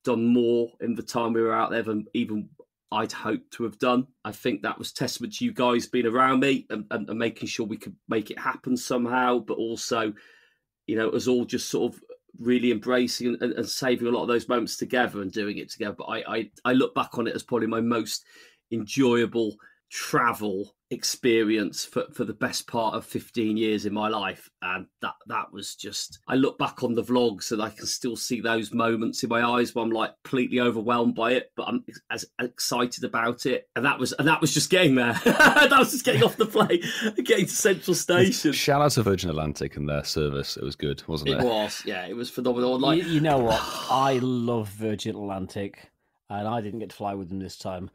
done more in the time we were out there than even I'd hoped to have done. I think that was testament to you guys being around me and making sure we could make it happen somehow, but also, us all just sort of really embracing and saving a lot of those moments together and doing it together. But I look back on it as probably my most enjoyable travel experience for the best part of 15 years in my life, and that was just, I look back on the vlogs and I can still see those moments in my eyes where I'm like completely overwhelmed by it, but I'm as excited about it, and that was just getting there. That was just getting off the plane and getting to Central Station.
Shout out to Virgin Atlantic and their service. It was good, wasn't it?
It was, yeah, it was phenomenal. Like,
you know what, I love Virgin Atlantic, and I didn't get to fly with them this time.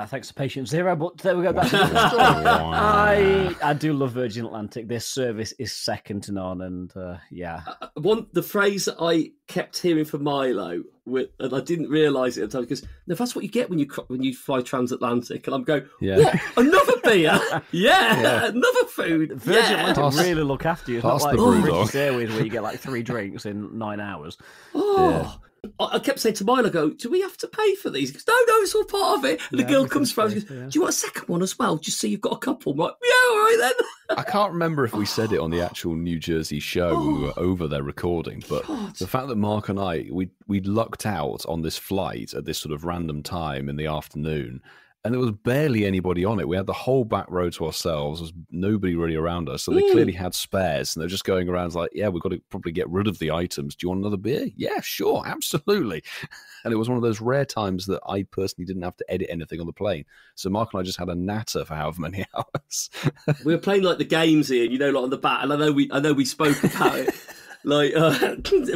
Thanks to Patient Zero, but there we go. That's another story. I do love Virgin Atlantic. Their service is second to none, and yeah.
The phrase that I kept hearing from Milo, and I didn't realise it at the time, because that's what you get when you fly transatlantic, and I'm going, what? Another beer? Yeah, another food.
Virgin Atlantic really look after you. It's not like British Airways where you get like 3 drinks in 9 hours.
I kept saying to Milo, do we have to pay for these? He goes, no, it's all part of it. And the girl comes from and goes, do you want a second one as well? Just so you've got a couple. I'm like, yeah, all right then.
I can't remember if we said it on the actual New Jersey show when we were over there recording, but the fact that Mark and I, we lucked out on this flight at this sort of random time in the afternoon, and there was barely anybody on it. We had the whole back row to ourselves. There was nobody really around us. So they clearly had spares. And they're just going around like, yeah, we've got to probably get rid of the items. Do you want another beer? Yeah, sure, absolutely. And it was one of those rare times that I personally didn't have to edit anything on the plane. So Mark and I just had a natter for however many hours.
We were playing like the games here, like on the back. And I know we spoke about it. Like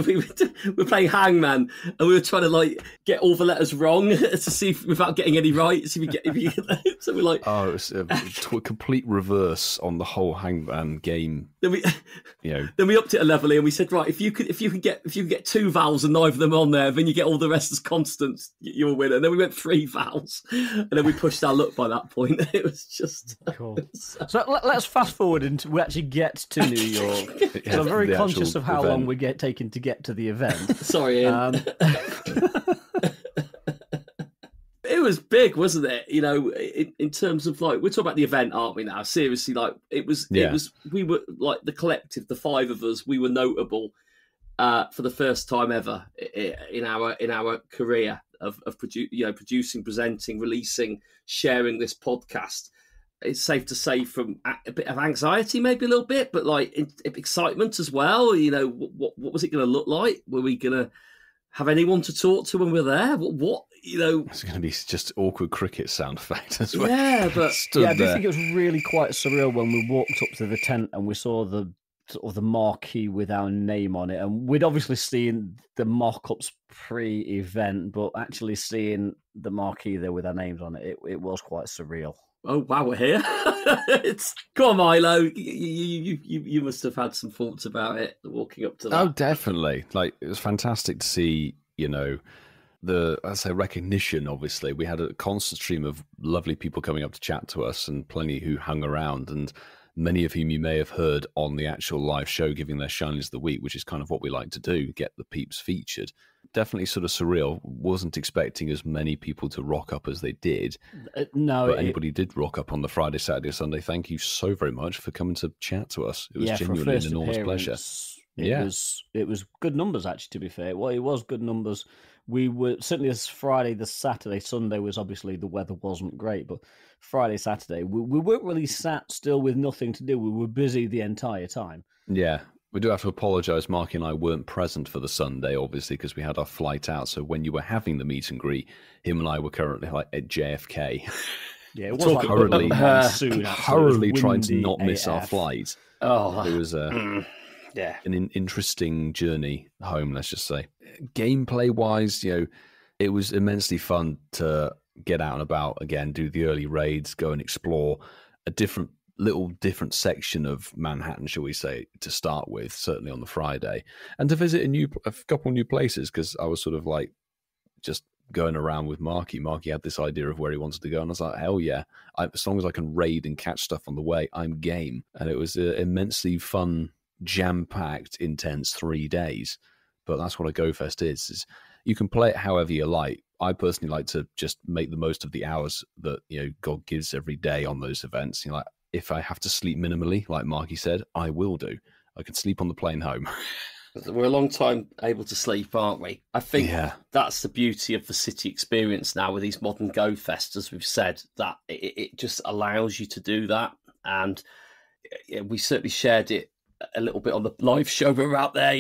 we were playing Hangman, and we were trying to like get all the letters wrong to see without getting any right. So we're like,
it was a complete reverse on the whole Hangman game.
Then we upped it a level, and we said, right, if you could get 2 vowels and neither of them on there, then you get all the rest as constants. You're a winner. And then we went 3 vowels, and then we pushed our luck by that point. It was just
cool. So let's fast forward and we actually get to New York. Because I'm very conscious of how long we get taken to get to the event.
Sorry, Ian. It was big, wasn't it? In terms of like, we're talking about the event, aren't we now? Seriously, like it was. We were like the collective, the 5 of us. We were notable for the first time ever in our career of producing, presenting, releasing, sharing this podcast. It's safe to say from a bit of anxiety, maybe a little bit, but like excitement as well. What was it going to look like? Were we going to have anyone to talk to when we're there? What It's
going to be just awkward cricket sound effect as well.
Yeah, but
I do think it was really quite surreal when we walked up to the tent and we saw the sort of the marquee with our name on it, and we'd obviously seen the mock-ups pre-event, but actually seeing the marquee there with our names on it, it was quite surreal.
Oh wow, we're here! Come on, Milo. You must have had some thoughts about it walking up to that.
Oh, definitely. Like it was fantastic to see. The recognition. Obviously, we had a constant stream of lovely people coming up to chat to us, and plenty who hung around, and many of whom you may have heard on the actual live show, giving their shinies of the week, which is kind of what we like to do, get the peeps featured. Definitely sort of surreal. Wasn't expecting as many people to rock up as they did.
No.
But anybody did rock up on the Friday, Saturday, Sunday. Thank you so very much for coming to chat to us. It was genuinely an enormous pleasure.
It was good numbers, actually, to be fair. Well, it was good numbers. We were certainly this Friday, the Saturday, Sunday was obviously the weather wasn't great, but Friday, Saturday, we weren't really sat still with nothing to do. We were busy the entire time.
Yeah. We do have to apologise. Marky and I weren't present for the Sunday, obviously, because we had our flight out. So when you were having the meet and greet, him and I were currently like at JFK.
Yeah, it was like
hurriedly trying to not miss our flight.
Oh,
it was an interesting journey home, let's just say. Gameplay-wise, it was immensely fun to get out and about again, do the early raids, go and explore a different different section of Manhattan, shall we say, to start with, certainly on the Friday, and to visit a couple new places, because I was sort of like just going around with Marky. Marky had this idea of where he wanted to go, and I was like, hell yeah, as long as I can raid and catch stuff on the way, I'm game. And it was an immensely fun, jam-packed, intense 3 days. But that's what a GOFest is you can play it however you like. I personally like to just make the most of the hours that God gives every day on those events. Like, if I have to sleep minimally, like Marky said, I will do. I can sleep on the plane home.
We're a long time able to sleep, aren't we? I think that's the beauty of the city experience now with these modern GOFests, as we've said, that it just allows you to do that. And we certainly shared it a little bit on the live show we were out there.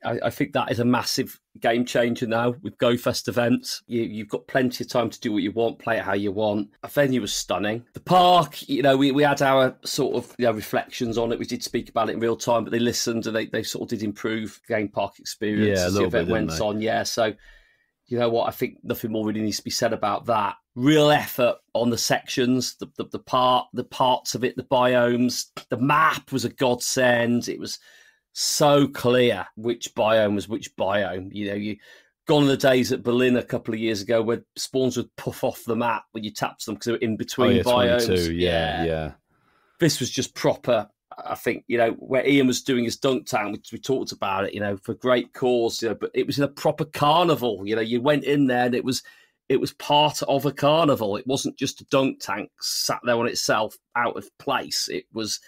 I think that is a massive game changer now with GoFest events. You've got plenty of time to do what you want, play it how you want. The venue was stunning. The park, we had our sort of reflections on it. We did speak about it in real time, but they listened and they sort of did improve the game park experience as the event went on. Yeah, so you know what? I think nothing more really needs to be said about that. Real effort on the sections, the parts of it, the biomes. The map was a godsend. It was so clear which biome was which biome. You gone are the days at Berlin a couple of years ago where spawns would puff off the map when you tapped them because they were in between biomes.
22, yeah.
This was just proper. I think, where Ian was doing his dunk tank, which we talked about it, for great cause, but it was in a proper carnival. You went in there and it was part of a carnival. It wasn't just a dunk tank sat there on itself out of place. It was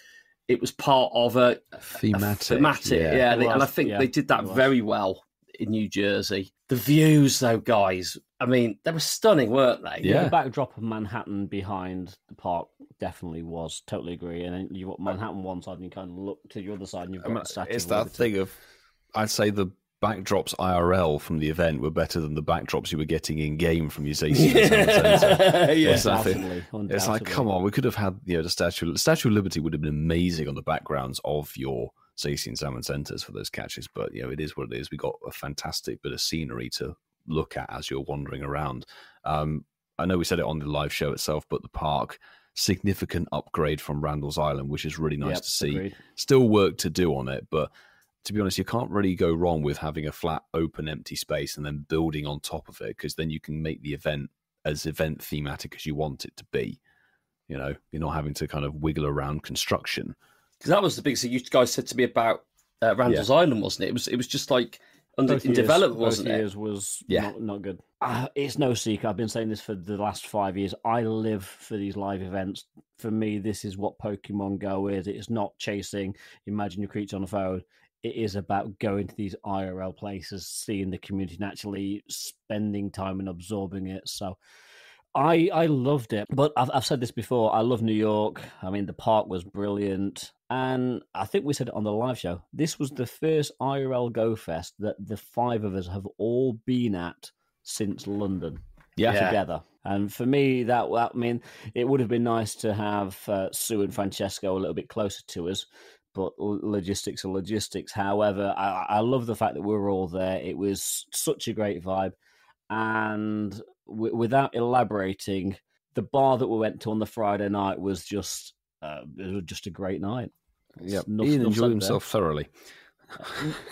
part of a thematic. And I think they did that very well in New Jersey. The views, though, guys, I mean, they were stunning, weren't they?
Yeah. The backdrop of Manhattan behind the park definitely was. Totally agree. And then you've got Manhattan one side and you kind of look to the other side and you've got the Statue
It's that thing of, I'd say the backdrops IRL from the event were better than the backdrops you were getting in game from your Zacien Center.
Undoubtedly.
It's like, come on, we could have had the Statue of Liberty would have been amazing on the backgrounds of your Zacien Salmon Centers for those catches, but it is what it is. We got a fantastic bit of scenery to look at as you're wandering around. I know we said it on the live show itself, but the park, significant upgrade from Randall's Island, which is really nice to see.
Agreed.
Still work to do on it, but to be honest, you can't really go wrong with having a flat, open, empty space and then building on top of it, because then you can make the event as event thematic as you want it to be. You're not having to kind of wiggle around construction.
Because that was the biggest thing you guys said to me about Randall's Island, wasn't it? It was just like in development, wasn't it?
Years was not good. It's no secret. I've been saying this for the last 5 years. I live for these live events. For me, this is what Pokemon Go is. It's not chasing Imagine Your Creature on the phone. It is about going to these IRL places, seeing the community naturally, spending time and absorbing it. So I loved it. But I've said this before. I love New York. I mean, the park was brilliant. And I think we said it on the live show. This was the first IRL Go Fest that the five of us have all been at since London together. And for me, it would have been nice to have Sue and Francesco a little bit closer to us. But logistics are logistics. However, I love the fact that we were all there. It was such a great vibe. And without elaborating, the bar that we went to on the Friday night was just a great night.
Yeah, Ian enjoyed himself thoroughly.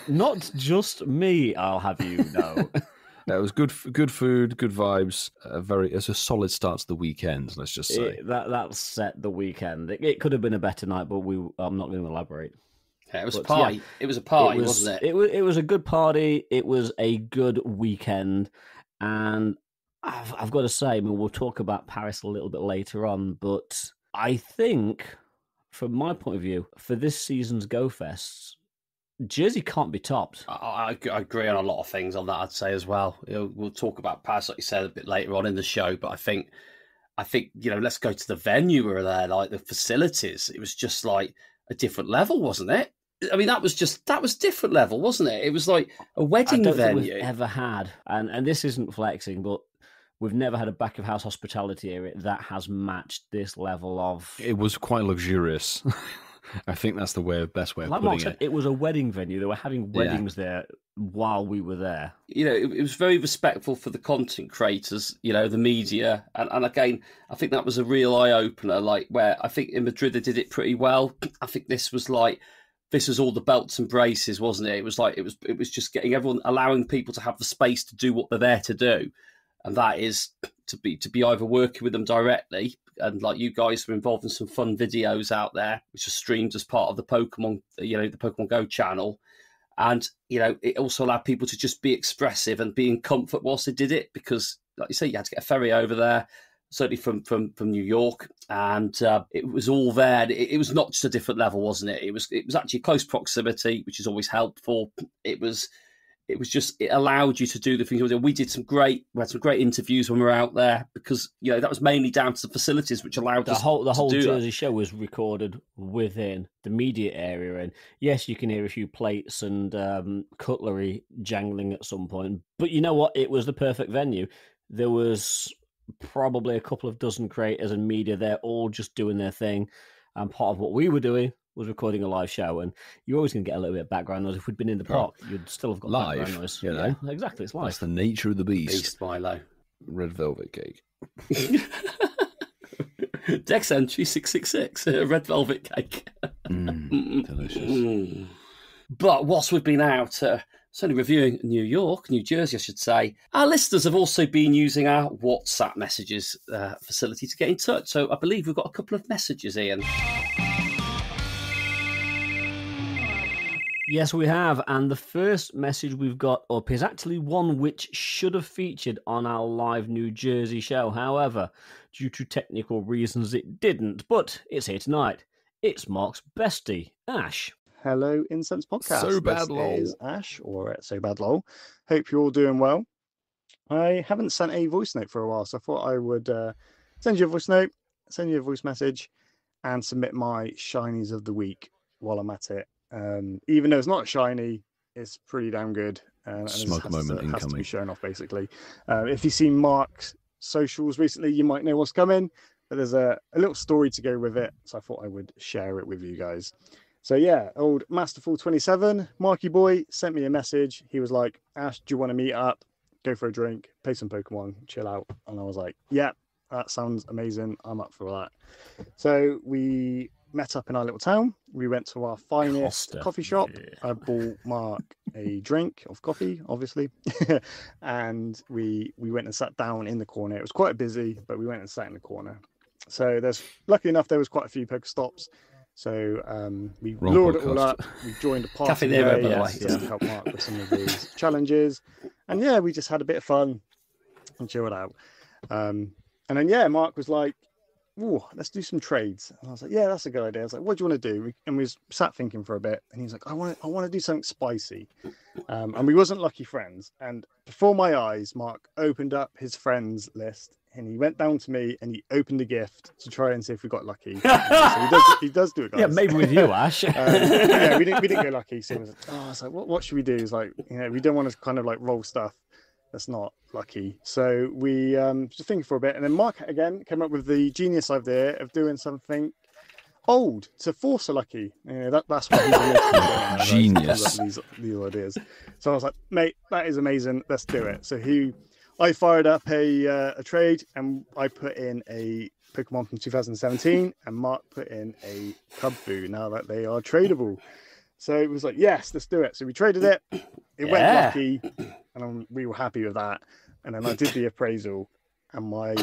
Not just me, I'll have you know.
No, it was good food, good vibes. It's a solid start to the weekend. Let's just say
that set the weekend. It could have been a better night, but I'm not going to elaborate.
Yeah, it was a party. Yeah, it was a party, wasn't it?
It was a good party. It was a good weekend, and I've got to say, I mean, we'll talk about Paris a little bit later on, but I think, from my point of view, for this season's GoFests, Jersey can't be topped.
I agree on a lot of things on that, I'd say as well. We'll talk about Paris, like you said, a bit later on in the show, but I think let's go to the venue we were there, like the facilities. It was just like a different level, wasn't it? I mean, that was different level, wasn't it? It was like a wedding venue.
Think we've ever had, and this isn't flexing, but we've never had a back of house hospitality area that has matched this level of.
It was quite luxurious. I think that's the best way of putting it.
It was a wedding venue. They were having weddings there while we were there.
It was very respectful for the content creators, the media. And again, I think that was a real eye-opener, like where I think in Madrid they did it pretty well. I think this was all the belts and braces, wasn't it? It was like, it was just getting everyone, allowing people to have the space to do what they're there to do. And that is to be either working with them directly, and like you guys were involved in some fun videos out there, which are streamed as part of the Pokemon, the Pokemon Go channel, And, it also allowed people to just be expressive and be in comfort whilst they did it, because, like you say, you had to get a ferry over there, certainly from New York, and it was all there. It was not just a different level, wasn't it? It was actually close proximity, which is always helpful. It allowed you to do the things. We had some great interviews when we were out there, because that was mainly down to the facilities, which allowed
the
us
whole
to do
Jersey
that.
show was recorded within the media area, and yes, you can hear a few plates and cutlery jangling at some point. But you know what? It was the perfect venue. There was probably a couple of dozen creators and media there, all just doing their thing, and part of what we were doing was recording a live show. And you're always going to get a little bit of background noise. If we'd been in the park, you'd still have got
live
background noise.
Yeah,
exactly. It's live.
That's the nature of the beast.
Milo.
Red velvet cake.
Dex entry 666, red velvet cake.
Delicious.
But whilst we've been out, certainly reviewing New Jersey, I should say, our listeners have also been using our WhatsApp messages facility to get in touch. So I believe we've got a couple of messages, Ian.
Yes, we have. And the first message we've got up is actually one which should have featured on our live New Jersey show. However, due to technical reasons, it didn't. But it's here tonight. It's Mark's bestie, Ash.
Hello, Incense Podcast.
So bad,
this
lol.
is Ash, or So Bad Lol. Hope you're all doing well. I haven't sent a voice note for a while, so I thought I would send you a voice note, send you a voice message, and submit my shinies of the week while I'm at it. Even though it's not a shiny, it's pretty damn good.
Smoke moment
has to be
incoming.
shown off, basically. If you've seen Mark's socials recently, you might know what's coming, but there's a little story to go with it, so I thought I would share it with you guys. So yeah, old Masterful27, Marky boy, sent me a message. He was like, Ash, do you want to meet up, go for a drink, play some Pokemon, chill out? And I was like, yeah, that sounds amazing. I'm up for that. So we met up in our little town. We went to our finest coffee shop.
Yeah.
I bought Mark a drink of coffee, obviously. And we went and sat down in the corner. It was quite busy, but we went and sat in the corner. So luckily enough, there was quite a few Pokestops. So we lured it all up. We joined a party
Cafe Nero, by the way.
just to help Mark with some of his challenges. And yeah, we just had a bit of fun and chilled out. And then yeah, Mark was like, "Ooh, let's do some trades." And I was like, "Yeah, that's a good idea." I was like, "What do you want to do?" And we sat thinking for a bit. And he's like, "I want to do something spicy." And we wasn't lucky friends. And before my eyes, Mark opened up his friends list. And he went down to me and he opened a gift to try and see if we got lucky. So he does do it, guys.
Yeah, maybe with you, Ash.
Yeah, we didn't go lucky. So I was like, what should we do? It's like, we don't want to kind of like roll stuff that's not lucky. So we just thinking for a bit. And then Mark again came up with the genius idea of doing something old to force a lucky. That's what he's
Genius.
these ideas. So I was like, mate, that is amazing. Let's do it. So I fired up a trade, and I put in a Pokemon from 2017, and Mark put in a Cubfu, now that they are tradable. So it was like, yes, let's do it. So we traded it. It went lucky, and we were happy with that. And then I did the appraisal, and my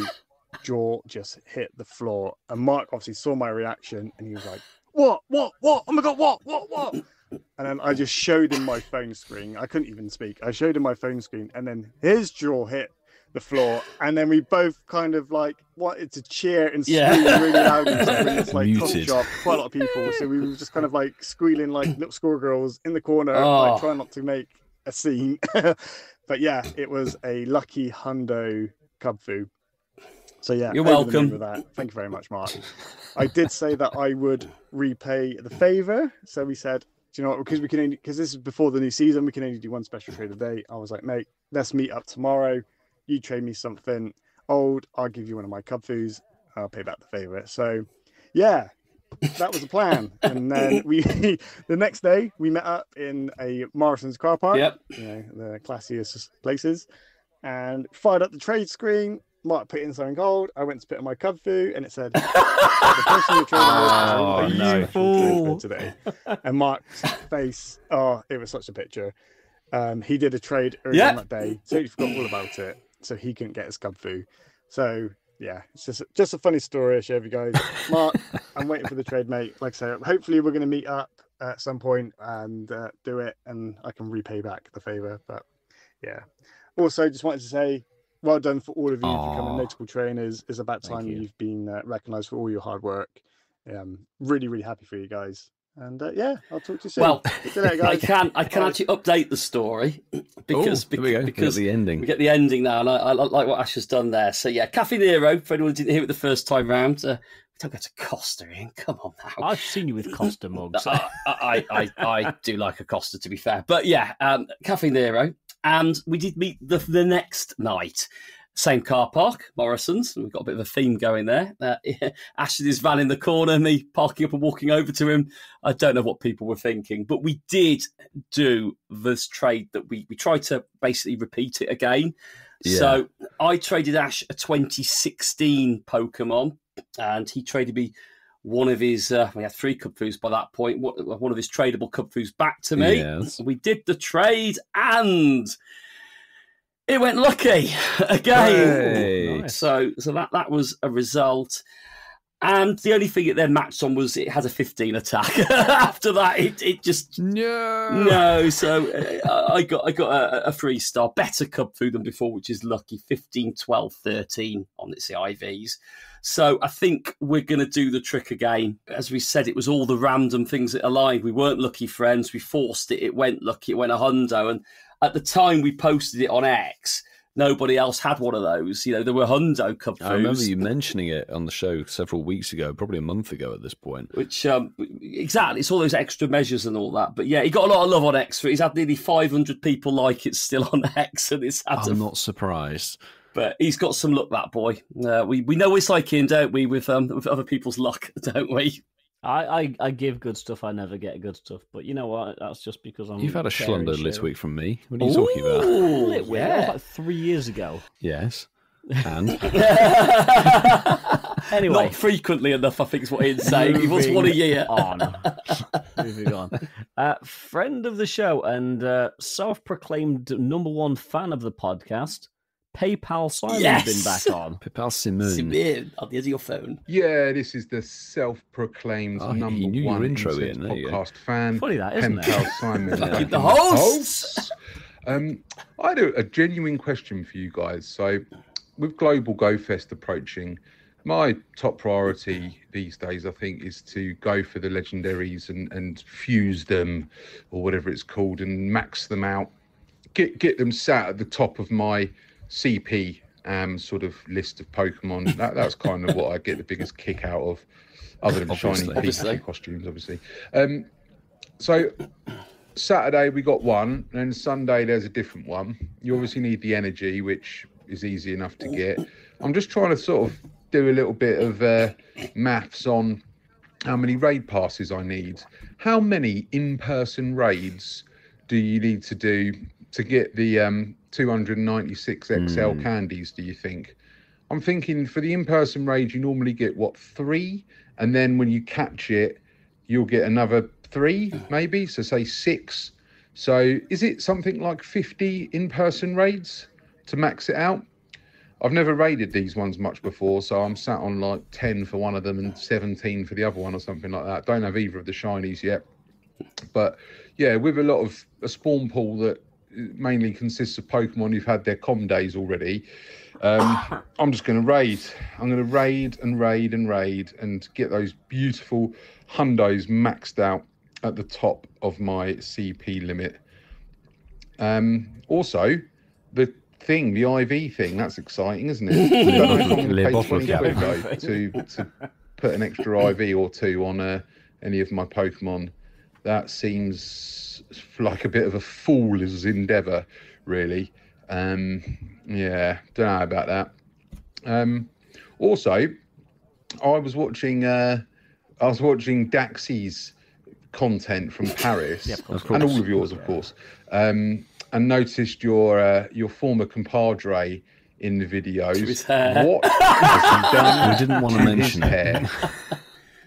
jaw just hit the floor. And Mark obviously saw my reaction, and he was like, what? Oh my God, what? And then I just showed him my phone screen. I couldn't even speak. I showed him my phone screen, and then his jaw hit the floor. And then we both kind of like wanted to cheer and scream really loudly. It's like coffee shop, quite a lot of people. So we were just kind of like squealing like little schoolgirls in the corner, like trying not to make a scene. But yeah, it was a lucky hundo Cubfu. So yeah,
you're welcome
with that. Thank you very much, Mark. I did say that I would repay the favor. So we said, do you know what? Because this is before the new season, we can only do one special trade a day. I was like, mate, let's meet up tomorrow. You trade me something old. I'll give you one of my Cubfus. I'll pay back the favor. So yeah, that was the plan. And then the next day we met up in a Morrison's car park. Yep. The classiest places, and fired up the trade screen. Mark put in something gold. I went to put in my Cubfu, and it said, "The person you're trading with is fool today." And Mark's face, it was such a picture. He did a trade earlier on that day, so he forgot all about it, so he couldn't get his Cubfu. So yeah, it's just a funny story I share with you guys. Mark, I'm waiting for the trade, mate. Like I say, hopefully we're going to meet up at some point and do it, and I can repay back the favor. But yeah, also just wanted to say well done for all of you for becoming notable trainers. It's about time you've been recognized for all your hard work. Really, really happy for you guys. And yeah, I'll talk to you soon.
Well,
later, guys.
I can actually update the story because
we get the ending.
We get the ending now, and I like what Ash has done there. So yeah, Cafe Nero. For anyone who didn't hear it the first time round, we don't go to Costa, Ian. Come on now.
I've seen you with Costa mugs.
I do like a Costa, to be fair, but yeah, Cafe Nero, and we did meet the next night. Same car park, Morrison's. We've got a bit of a theme going there. Ash in his van in the corner, me parking up and walking over to him. I don't know what people were thinking, but we did do this trade that we tried to basically repeat it again. Yeah. So I traded Ash a 2016 Pokemon, and he traded me one of his, we had 3 Cubfoos by that point, one of his tradable Cubfoos back to me. Yes. We did the trade, and it went lucky again.
Hey.
Nice. So that was a result. And the only thing it then matched on was it has a 15 attack. After that, it just no. So I got a 3-star, better Cubfoo than before, which is lucky. 15, 12, 13 on its IVs. So I think we're going to do the trick again. As we said, it was all the random things that aligned. We weren't lucky friends. We forced it. It went lucky. It went a hundo. And at the time we posted it on X, nobody else had one of those. You know, there were hundo Cubfoos.
I remember you mentioning it on the show several weeks ago, probably a month ago at this point.
Which, exactly, it's all those extra measures and all that. But yeah, he got a lot of love on X for it. He's had nearly 500 people like it still on X. And it's had
I'm not surprised.
But he's got some luck, that boy. We know it's like him, don't we, with other people's luck, don't we?
I give good stuff. I never get good stuff. But you know what? That's just because I'm.
You've had a schlunder this week from me. What are you talking about?
Yeah, like 3 years ago.
Yes. And
anyway,
not frequently enough, I think is what Ian's saying. He was one a year.
Moving on. Friend of the show and self-proclaimed #1 fan of the podcast, PayPal Simon's been back on.
PayPal Simon.
Simon, on the end of your phone.
Yeah, this is the self-proclaimed #1
intro in
podcast fan.
Funny that, isn't
PayPal
it?
Simon.
The hosts.
I had a genuine question for you guys. So, with Global GOFest approaching, my top priority these days, I think, is to go for the legendaries and fuse them, or whatever it's called, and max them out. Get them sat at the top of my CP sort of list of Pokemon. That's kind of what I get the biggest kick out of, other than shiny Pikachu costumes, obviously. So Saturday we got one, and then Sunday there's a different one. You obviously need the energy, which is easy enough to get. I'm just trying to sort of do a little bit of maths on how many raid passes I need. How many in-person raids do you need to do to get the 296 XL candies, do you think? I'm thinking for the in-person raid, you normally get, 3? And then when you catch it, you'll get another 3, maybe? So say 6. So is it something like 50 in-person raids to max it out? I've never raided these ones much before, so I'm sat on like 10 for one of them and 17 for the other one or something like that. Don't have either of the shinies yet. But yeah, with a spawn pool that mainly consists of Pokemon who've had their com days already, I'm just going to raid. I'm going to raid and get those beautiful hundos maxed out at the top of my CP limit. Also, the IV thing, that's exciting, isn't it? to put an extra IV or 2 on any of my Pokemon. That seems like a bit of a fool's endeavour, really. Yeah, don't know about that. Also, I was watching Daxy's content from Paris, and all of yours, of course, and noticed your former compadre in the videos. What has he done?
We didn't want to mention
hair.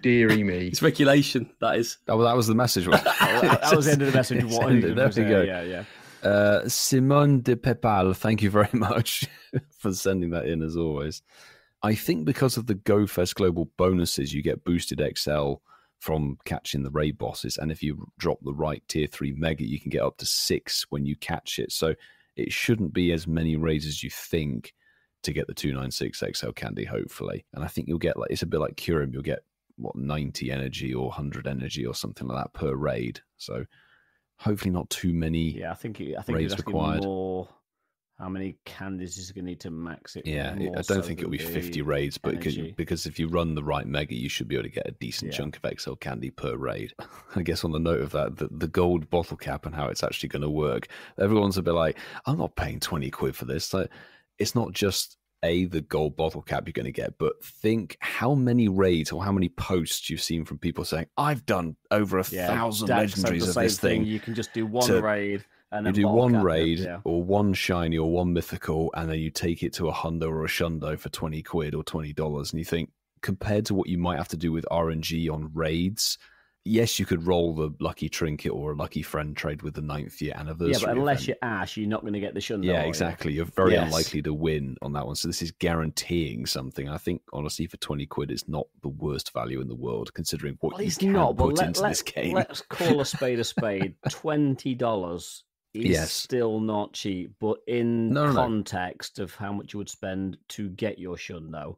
Deary me.
It's regulation, that is.
Oh, well, that was the message.
That was the end of the message.
There we go.
Yeah.
Simone de Pepal, thank you very much for sending that in, as always. I think because of the GoFest global bonuses, you get boosted XL from catching the raid bosses. And if you drop the right tier 3 mega, you can get up to 6 when you catch it. So it shouldn't be as many raids as you think to get the 296 XL candy, hopefully. And I think you'll get, like, it's a bit like Kyurem, you'll get, 90 energy or 100 energy or something like that per raid. So hopefully not too many.
Yeah, I think
raids required.
More. How many candies is going to need to max it?
Yeah, I don't think it'll be 50 raids, but because if you run the right mega, you should be able to get a decent chunk of XL candy per raid. I guess on the note of that, the gold bottle cap and how it's actually going to work, everyone's a bit like, I'm not paying 20 quid for this. Like, it's not just the gold bottle cap you're going to get, but think how many raids or how many posts you've seen from people saying, I've done over 1,000 legendaries of this thing.
You can just do one raid. And
you do one raid or one shiny or one mythical, and then you take it to a hundo or a shundo for 20 quid or $20. And you think, compared to what you might have to do with RNG on raids, yes, you could roll the lucky trinket or a lucky friend trade with the 9th year anniversary.
Yeah, but unless
event.
you're Ash, you're not going to get the shundo.
Yeah, exactly. You're very unlikely to win on that one. So this is guaranteeing something. I think, honestly, for 20 quid, it's not the worst value in the world, considering what you can put into this game.
Let's call a spade a spade. $20 is still not cheap, but in context of how much you would spend to get your shundo,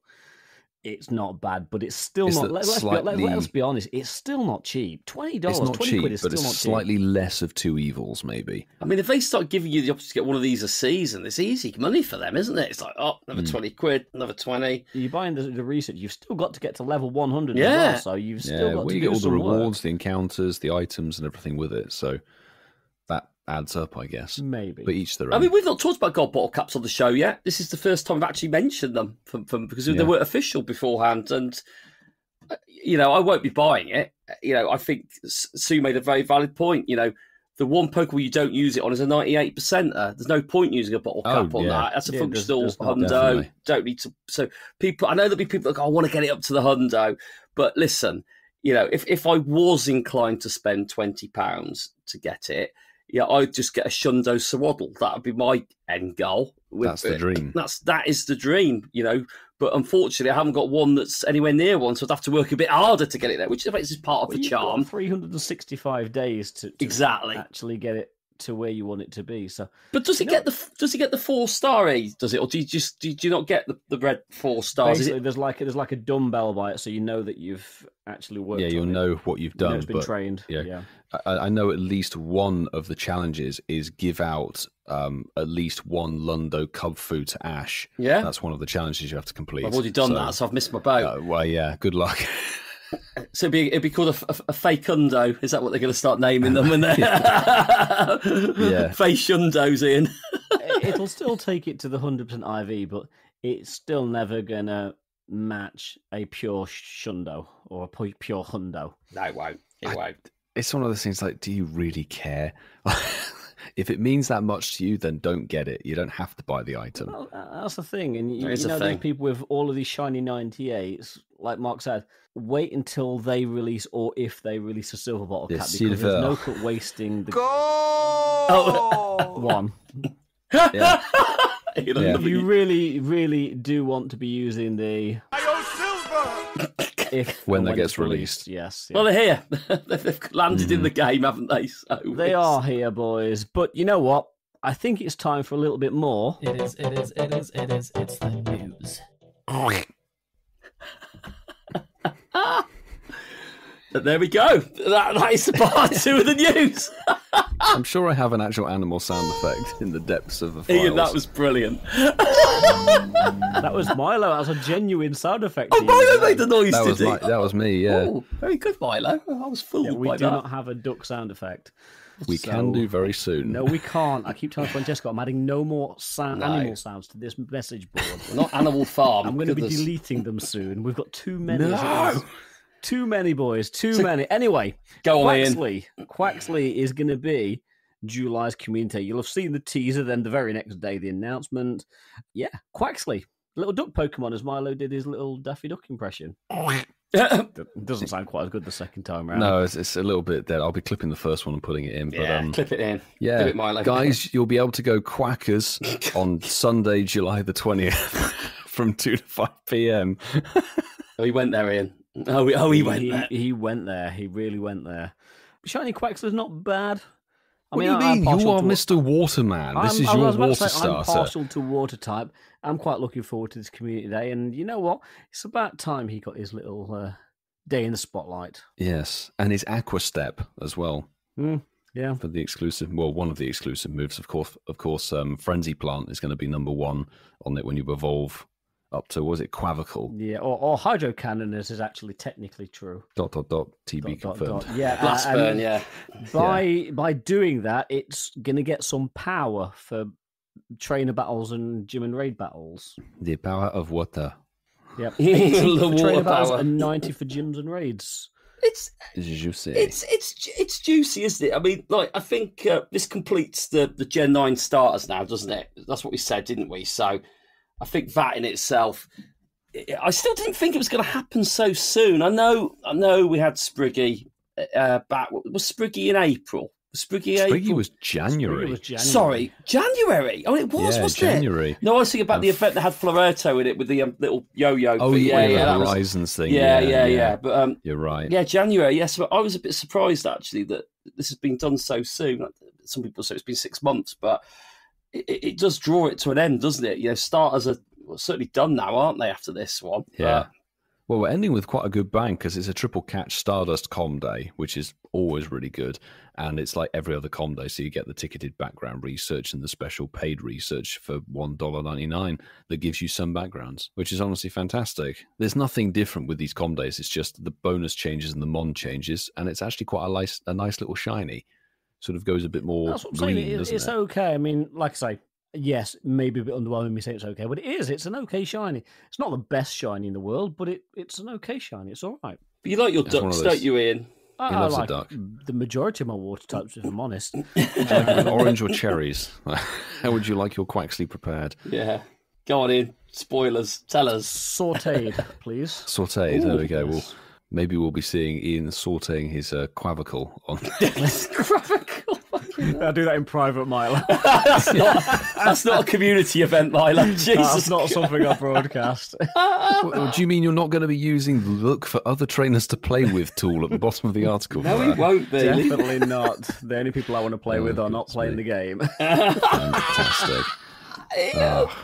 it's not bad, but it's still not. Let's be honest, it's still not cheap. $20,
it's not
20
cheap,
quid is
but
still
it's
not
slightly
cheap.
less of two evils, maybe.
I mean, if they start giving you the option to get one of these a season, it's easy money for them, isn't it? It's like, another 20 quid, another 20.
You're buying the research. You've still got to get to level 100 as well, so you've still got to
you
do
get all the rewards,
work.
the encounters, the items, and everything with it. So that adds up, I guess.
Maybe.
But each their own.
I mean, we've not talked about gold bottle caps on the show yet. This is the first time we've actually mentioned them because they weren't official beforehand. And, I won't be buying it. I think Sue made a very valid point. The one Pokemon you don't use it on is a 98%. There's no point using a bottle cap on that. That's a functional hundo.
Definitely.
Don't need to. So I know there'll be people like, I want to get it up to the hundo. But listen, if I was inclined to spend £20 to get it, I'd just get a shundo Swaddle. That would be my end goal.
That's the dream.
That is the dream, But unfortunately, I haven't got one that's anywhere near one, so I'd have to work a bit harder to get it there, which is part of the charm.
You've got 365 days to
exactly
actually get it to where you want it to be. So,
but does it get the 4-star? Does it, or do you not get the red 4 stars?
Basically, there's like a dumbbell by it, so you know that you've actually worked.
Yeah, you'll know what you've done.
It's been trained. Yeah.
I know at least one of the challenges is give out at least one Lundo cub food to Ash.
Yeah,
that's one of the challenges you have to complete.
I've already done that, so I've missed my boat.
Well, yeah, good luck.
So it'd be called a fake hundo. Is that what they're going to start naming them when they're fake shundos in?
It'll still take it to the 100% IV, but it's still never going to match a pure shundo or a pure hundo.
No, it won't. It won't.
It's one of those things like, do you really care? If it means that much to you, then don't get it. You don't have to buy the item.
Well, that's the thing. And you know, there's people with all of these shiny 98s, like Mark said, wait until they release, or if they release a silver bottle cap, because there's no point wasting the one.
Yeah.
You really, really do want to be using the
when that gets released.
Yes.
Well, they're here. They've landed in the game, haven't they? So
they are here, boys. But you know what? I think it's time for a little bit more.
It is. It's the news.
But there we go. That is the part 2 of the news.
I'm sure I have an actual animal sound effect in the depths of the files.
Ian, that was brilliant.
That was Milo. That was a genuine sound effect.
Oh, Milo made the noise,
that was me, yeah.
Oh, very good, Milo. I was fooled by that.
We do not have a duck sound effect.
We can do very soon.
No, we can't. I keep telling Francesca I'm adding no more animal sounds to this message board.
We're not Animal Farm.
I'm going to be deleting them soon. We've got too many. No! Too many, boys. Too many. Anyway,
go on,
Ian. Quaxley is going to be July's community. You'll have seen the teaser, then the very next day, the announcement. Yeah, Quaxley. Little duck Pokemon, as Milo did his little Daffy Duck impression. Doesn't sound quite as good the second time around.
No, it's a little bit dead. I'll be clipping the first one and putting it in. But,
clip it in.
Yeah,
Clip it, Milo.
Guys, you'll be able to go Quackers on Sunday, July the 20th from 2 to 5 p.m.
Oh, he went there, Ian. He went there.
He went there. He really went there. Shiny Quaxler's not bad.
What do you mean? You are Mr. Waterman. This is your water starter.
I'm partial to water type. I'm quite looking forward to this community day. And you know what? It's about time he got his little day in the spotlight.
Yes, and his Aqua Step as well.
Yeah.
For the exclusive, well, one of the exclusive moves, of course, Frenzy Plant is going to be number 1 on it when you evolve up to, was it Quavicle?
Yeah, or Hydro Cannon is actually technically true. ...
TB confirmed.
Yeah,
Blastburn, yeah.
By doing that, it's going to get some power for trainer battles and gym and raid battles.
The power of water.
Yep. 80 for
water
trainer battles
power.
and 90 for gyms and raids.
It's
juicy.
It's juicy, isn't it? I mean, like, I think this completes the Gen 9 starters now, doesn't it? That's what we said, didn't we? So I think that in itself, I still didn't think it was going to happen so soon. I know we had Spriggy back. Was Spriggy in April?
Spriggy was January.
Sorry, January. Oh, it was, wasn't
January.
it? No, I was thinking about the event that had Florerto in it with the little yo-yo.
Oh,
thing.
the Horizons thing.
Yeah. But
you're right.
Yeah, January. Yes, but I was a bit surprised actually that this has been done so soon. Some people say it's been 6 months, but it does draw it to an end, doesn't it? You know, starters are certainly done now, aren't they? After this one,
yeah. Well, we're ending with quite a good bang because it's a triple catch Stardust Com Day, which is always really good. And it's like every other Com Day, so you get the ticketed background research and the special paid research for $1.99 that gives you some backgrounds, which is honestly fantastic. There's nothing different with these Com Days. It's just the bonus changes and the mon changes, and it's actually quite a nice little shiny. Sort of goes a bit more green, doesn't it?
It's okay. I mean, like I say, yes, maybe a bit underwhelming me say it's okay, but it is. It's an okay shiny. It's not the best shiny in the world, but it's an okay shiny. It's all right.
But you like your ducks, don't you, Ian?
He loves
like
a duck.
The majority of my water types, if I'm honest.
Orange or cherries? How would you like your Quaxley prepared?
Yeah. Go on, Ian. Spoilers. Tell us.
Sautéed, please.
Sautéed. There we go. Well, maybe we'll be seeing Ian sautéing his Quavicle on.
Quavicle.
I'll do that in private, Milo.
That's not a community event, Milo. Jesus,
that's not something I broadcast.
Do you mean you're not going to be using the look for other trainers to play with tool at the bottom of the article?
No, we won't be.
Definitely not. The only people I want to play with are not playing the game.
Fantastic.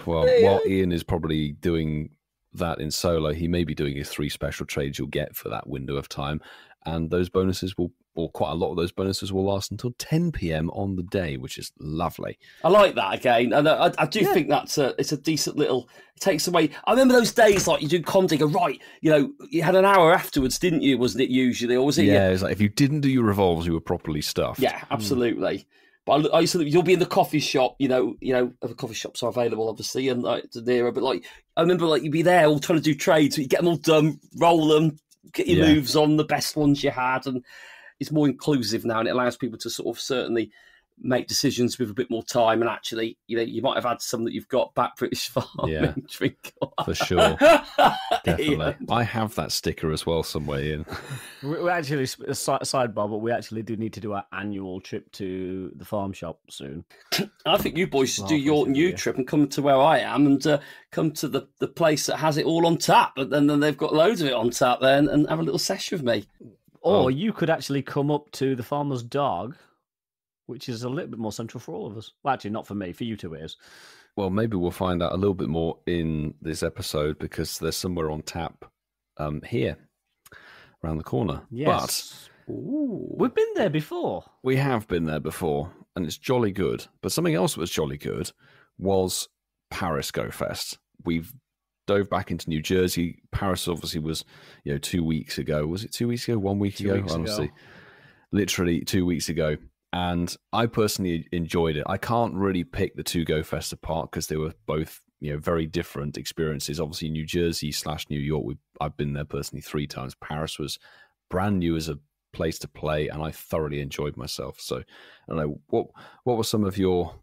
While Ian is probably doing that in solo, he may be doing his 3 special trades you'll get for that window of time, and those bonuses will, or quite a lot of those bonuses will last until 10 p.m. on the day, which is lovely.
I like that again, and I do think it's a decent little. It takes away. I remember those days like you do Condig, right? You know, you had an hour afterwards, didn't you? Wasn't it usually, or was it?
Yeah, it's like if you didn't do your revolves, you were properly stuffed.
Yeah, absolutely. But I used to, you'll be in the coffee shop, you know, other coffee shops are available, obviously, and like nearer. But like, I remember, like you'd be there all trying to do trades, so you get them all done, roll them, get your moves on, the best ones you had, and it's more inclusive now, and it allows people to sort of certainly make decisions with a bit more time. And actually, you know, you might have had some that you've got back British Farming drink
for sure. Definitely. I have that sticker as well somewhere, Ian.
We actually, sidebar, but we actually do need to do our annual trip to the farm shop soon.
I think you boys should do your new trip and come to where I am and come to the place that has it all on tap. And then they've got loads of it on tap there and have a little sesh with me.
Or you could actually come up to the Farmer's Dog, which is a little bit more central for all of us. Well, actually, not for me. For you two, it is.
Well, maybe we'll find out a little bit more in this episode because there's somewhere on tap here, around the corner.
Yes. But we've been there before.
We have been there before, and it's jolly good. But something else that was jolly good was Paris GOFest. We've dove back into New Jersey. Paris obviously was, 2 weeks ago. Was it 2 weeks ago? 1 week ago? Honestly, literally 2 weeks ago. And I personally enjoyed it. I can't really pick the two GOFests apart because they were both, very different experiences. Obviously, New Jersey / New York, I've been there personally 3 times. Paris was brand new as a place to play, and I thoroughly enjoyed myself. So, I don't know, what were some of your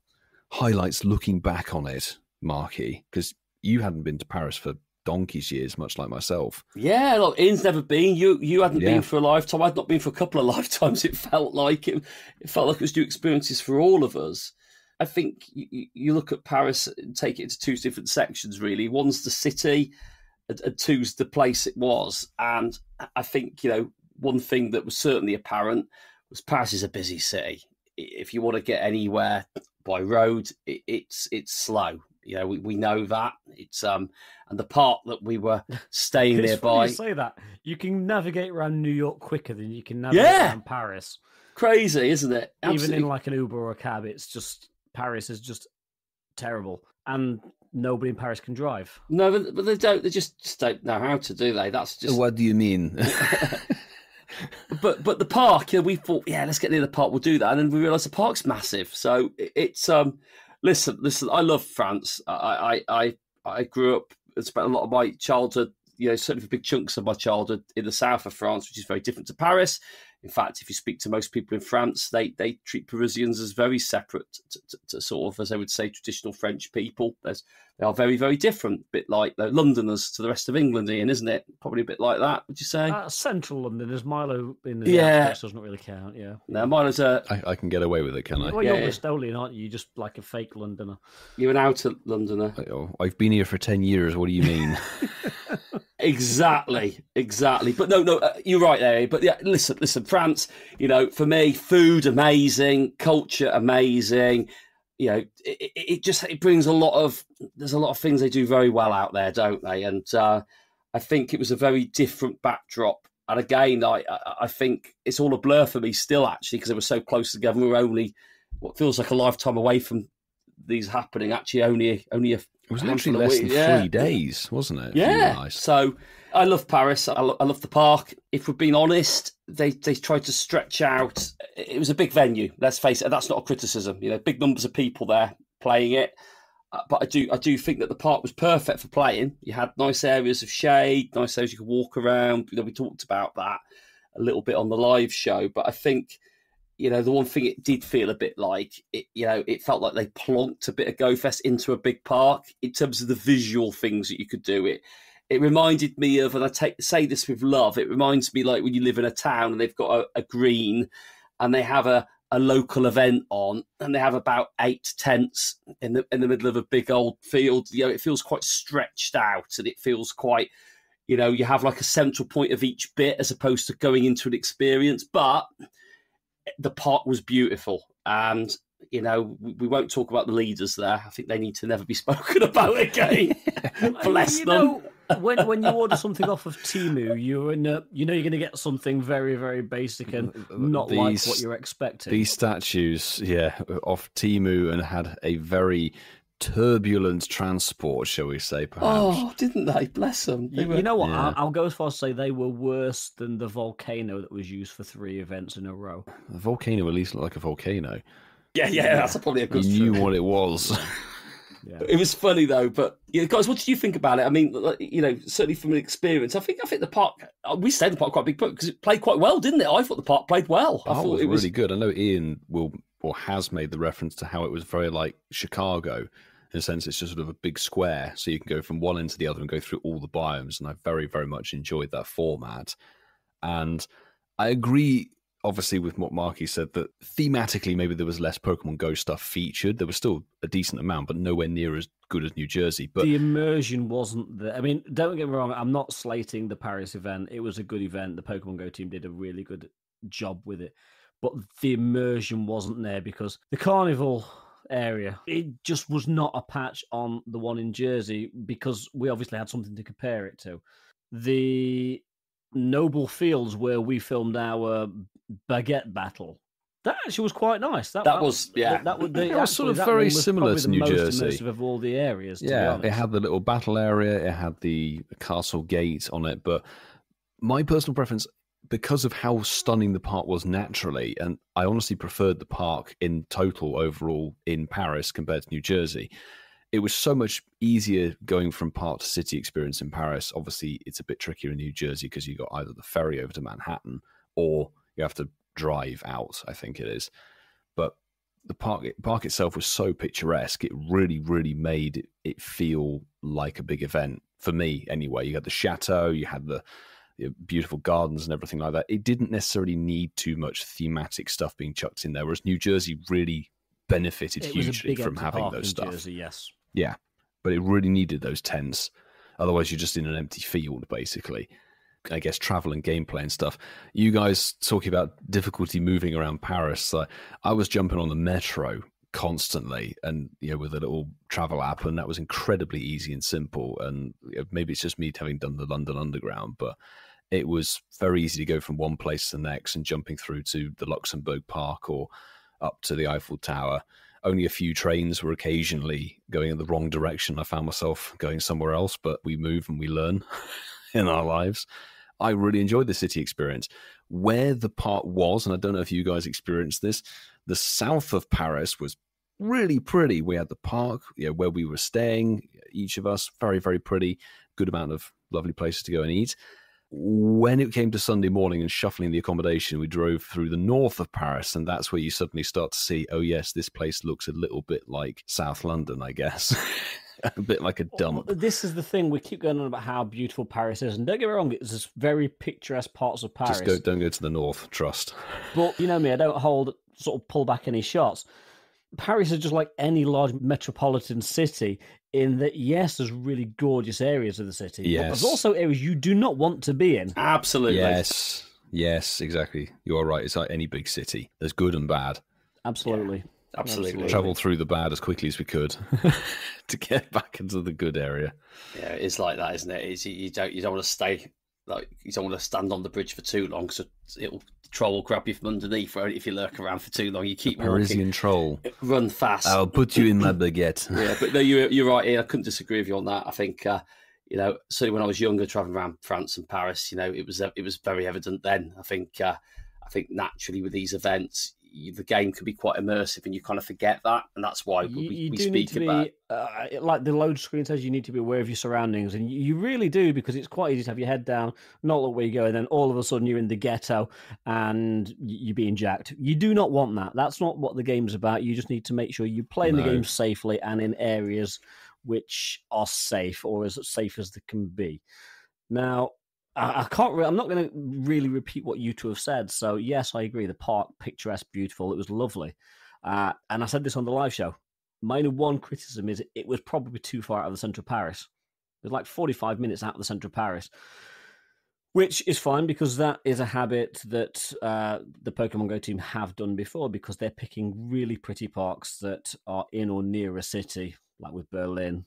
highlights looking back on it, Marky? Because you hadn't been to Paris for donkey's years, much like myself.
Yeah, look, Ian's never been. You hadn't been for a lifetime. I'd not been for a couple of lifetimes. It felt like it was new experiences for all of us. I think you look at Paris and take it into 2 different sections, really. One's the city, and two's the place it was. And I think, one thing that was certainly apparent was Paris is a busy city. If you want to get anywhere by road, it's slow. We know that. It's and the park that we were staying
It's
nearby.
funny you say that. You can navigate around New York quicker than you can navigate around Paris.
Crazy, isn't it? Absolutely.
Even in like an Uber or a cab, it's just Paris is just terrible, and nobody in Paris can drive.
No, but they don't. They just don't know how to, do they? That's just.
What do you mean?
But the park, we thought, let's get near the park. We'll do that, and then we realised the park's massive. So it's listen. I love France. I grew up and spent a lot of my childhood, certainly for big chunks of my childhood in the south of France, which is very different to Paris. In fact, if you speak to most people in France, they treat Parisians as very separate to sort of, as they would say, traditional French people. They are very, very different, a bit like the Londoners to the rest of England, Ian, isn't it? Probably a bit like that, would you say?
Central Londoners, Milo in the outskirts doesn't really count, yeah.
No, Milo's
I can get away with it, can I?
Well, you're Bristolian, aren't you? You're just like a fake Londoner.
You're an outer Londoner.
I've been here for 10 years. What do you mean?
Exactly. But no, you're right there. But yeah, listen, France, for me, food amazing, culture amazing. It brings there's a lot of things they do very well out there, don't they? And I think it was a very different backdrop. And again, I think it's all a blur for me still, actually, because they were so close together. We were only what feels like a lifetime away from these happening. Actually, only a
it was literally less than 3 days, wasn't it?
Yeah. So I love Paris. I love the park. If we're being honest, they tried to stretch out. It was a big venue. Let's face it. That's not a criticism. Big numbers of people there playing it. But I do think that the park was perfect for playing. You had nice areas of shade, nice areas you could walk around. We talked about that a little bit on the live show. But I think, the one thing it did feel a bit like, it felt like they plonked a bit of GOFest into a big park in terms of the visual things that you could do. It reminded me of, and I say this with love, it reminds me like when you live in a town and they've got a green and they have a local event on and they have about 8 tents in the middle of a big old field. It feels quite stretched out and it feels quite, you have like a central point of each bit as opposed to going into an experience. But the park was beautiful, and we won't talk about the leaders there. I think they need to never be spoken about again. Bless them.
When you order something off of Temu, you're going to get something very, very basic and not like what you're expecting.
These statues, off Temu, and had a very turbulent transport, shall we say, perhaps.
Oh, didn't they? Bless them.
You know what? Yeah. I'll go as far as to say they were worse than the volcano that was used for 3 events in a row.
The volcano at least looked like a volcano.
Yeah, that's probably a good.
You knew what it was.
Yeah.
It was funny though, but guys, what did you think about it? I mean, certainly from an experience, I think the park. We stayed in the park quite big because it played quite well, didn't it? I thought the park played well.
I thought it was really good. I know Ian has made the reference to how it was very like Chicago. In a sense, it's just sort of a big square, so you can go from one end to the other and go through all the biomes. And I very, very much enjoyed that format. And I agree, obviously, with what Marky said, that thematically maybe there was less Pokemon Go stuff featured. There was still a decent amount, but nowhere near as good as New Jersey. But
the immersion wasn't there. I mean, don't get me wrong, I'm not slating the Paris event. It was a good event. The Pokemon Go team did a really good job with it. But the immersion wasn't there because the Carnival area, it just was not a patch on the one in Jersey because we obviously had something to compare it to. The Noble Fields where we filmed our baguette battle, that actually was quite nice. That was
sort of very similar to New Jersey.
Most of all the areas.
Yeah, it had the little battle area, it had the castle gate on it, but my personal preference, because of how stunning the park was naturally, and I honestly preferred the park in total overall in Paris compared to New Jersey. It was so much easier going from park to city experience in Paris. Obviously, it's a bit trickier in New Jersey because you got either the ferry over to Manhattan or you have to drive out, I think it is. But the park itself was so picturesque. It really, really made it feel like a big event for me anyway. You had the chateau, you had the beautiful gardens and everything like that. It didn't necessarily need too much thematic stuff being chucked in there, whereas New Jersey really benefited hugely from having those stuff.
Jersey, yes.
Yeah, but it really needed those tents. Otherwise, you're just in an empty field, basically. I guess travel and gameplay and stuff. You guys talking about difficulty moving around Paris. I was jumping on the metro constantly, and with a little travel app, and that was incredibly easy and simple. And maybe it's just me having done the London Underground, but it was very easy to go from one place to the next and jumping through to the Luxembourg Park or up to the Eiffel Tower. Only a few trains were occasionally going in the wrong direction. I found myself going somewhere else, but we move and we learn in our lives. I really enjoyed the city experience. Where the park was, and I don't know if you guys experienced this, the south of Paris was really pretty. We had the park, where we were staying, each of us, very, very pretty, good amount of lovely places to go and eat. When it came to Sunday morning and shuffling the accommodation, we drove through the north of Paris, and that's where you suddenly start to see, oh yes, this place looks a little bit like South London, I guess. A bit like a dump.
This is the thing. We keep going on about how beautiful Paris is. And don't get me wrong, it's just very picturesque parts of Paris.
Don't go to the north, trust.
But you know me, I don't pull back any shots. Paris is just like any large metropolitan city in that, yes, there's really gorgeous areas of the city.
Yes.
But there's also areas you do not want to be in.
Absolutely.
Yes, exactly. You are right. It's like any big city. There's good and bad.
Absolutely.
Yeah. Absolutely.
Travel through the bad as quickly as we could to get back into the good area.
Yeah, it's like that, isn't it? You don't want to stay, you don't want to stand on the bridge for too long, so troll will grab you from underneath. Or if you lurk around for too long, you keep
Parisian
walking.
troll.
Run fast.
I'll put you in my baguette.
Yeah, but no, you're right, Ian. I couldn't disagree with you on that. I think certainly when I was younger, traveling around France and Paris, it was very evident then. I think naturally with these events, the game can be quite immersive, and you kind of forget that, and that's why we speak about.
Like the load screen says, you need to be aware of your surroundings, and you really do, because it's quite easy to have your head down, not look where you go, and then all of a sudden you're in the ghetto and you're being jacked. You do not want that. That's not what the game's about. You just need to make sure you play in the game safely and in areas which are safe, or as safe as they can be. Now, I can't. I'm not going to really repeat what you two have said. So yes, I agree. The park, picturesque, beautiful. It was lovely, and I said this on the live show. My only one criticism is it was probably too far out of the centre of Paris. It was like 45 minutes out of the centre of Paris, which is fine, because that is a habit that the Pokemon Go team have done before, because they're picking really pretty parks that are in or near a city, like with Berlin.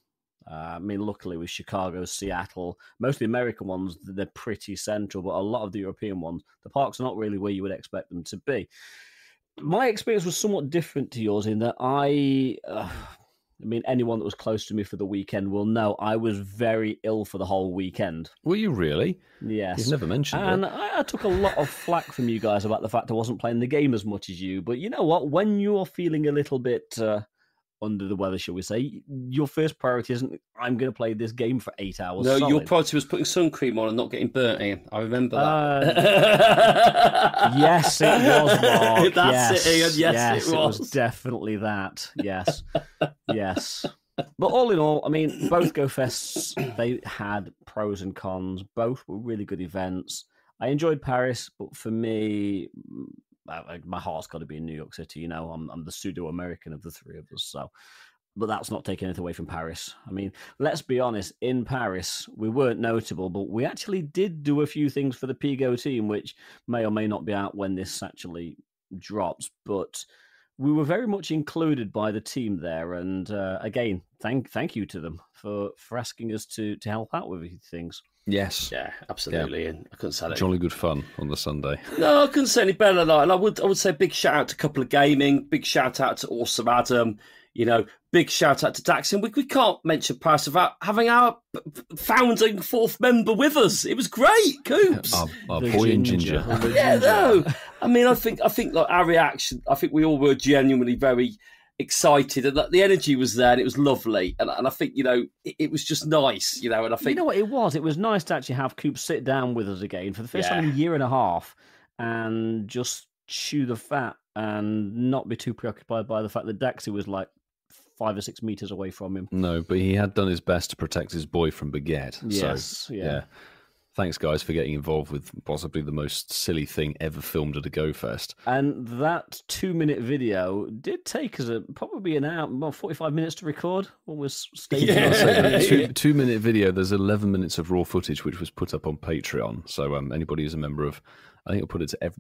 Luckily with Chicago, Seattle, most of the American ones, they're pretty central, but a lot of the European ones, the parks are not really where you would expect them to be. My experience was somewhat different to yours in that anyone that was close to me for the weekend will know I was very ill for the whole weekend.
Were you really?
Yes.
You've never mentioned
and
it.
I took a lot of flack from you guys about the fact I wasn't playing the game as much as you, but you know what? When you're feeling a little bit under the weather, shall we say, your first priority isn't, I'm going to play this game for 8 hours.
No,
solid.
your priority was putting sun cream on and not getting burnt, Ian. I remember that.
Yes, it was, Mark.
That's it, Ian. Yes,
it was definitely that. Yes. Yes. But all in all, both GOFests, they had pros and cons. Both were really good events. I enjoyed Paris, but for me, my heart's got to be in New York City. I'm the pseudo-American of the three of us. So, but that's not taking anything away from Paris. Let's be honest. In Paris, we weren't notable, but we actually did do a few things for the PGO team, which may or may not be out when this actually drops. But we were very much included by the team there, and again, thank you to them for asking us to help out with these things.
Yes.
Yeah, absolutely. Yeah. And I couldn't say that.
Jolly good fun on the Sunday.
No, I couldn't say any better than that. And I would say big shout out to Couple of Gaming, big shout out to Awesome Adam, big shout out to Dax. And we can't mention Paris without having our founding fourth member with us. It was great, Coops.
Our boy in Ginger.
Yeah, no. I think like our reaction, I think we all were genuinely very excited, and the energy was there, and it was lovely, and I think it was just nice, and I think
what it was nice to actually have Coop sit down with us again for the first time in a year and a half and just chew the fat and not be too preoccupied by the fact that Daxi was like 5 or 6 meters away from him.
No, but he had done his best to protect his boy from Baguette.
Yes,
so, yeah. Thanks, guys, for getting involved with possibly the most silly thing ever filmed at a GoFest.
And that 2-minute video did take us probably an hour, about 45 minutes to record. What was staged?
Yeah. 2-minute video. There's 11 minutes of raw footage, which was put up on Patreon. So anybody who's a member of, I think we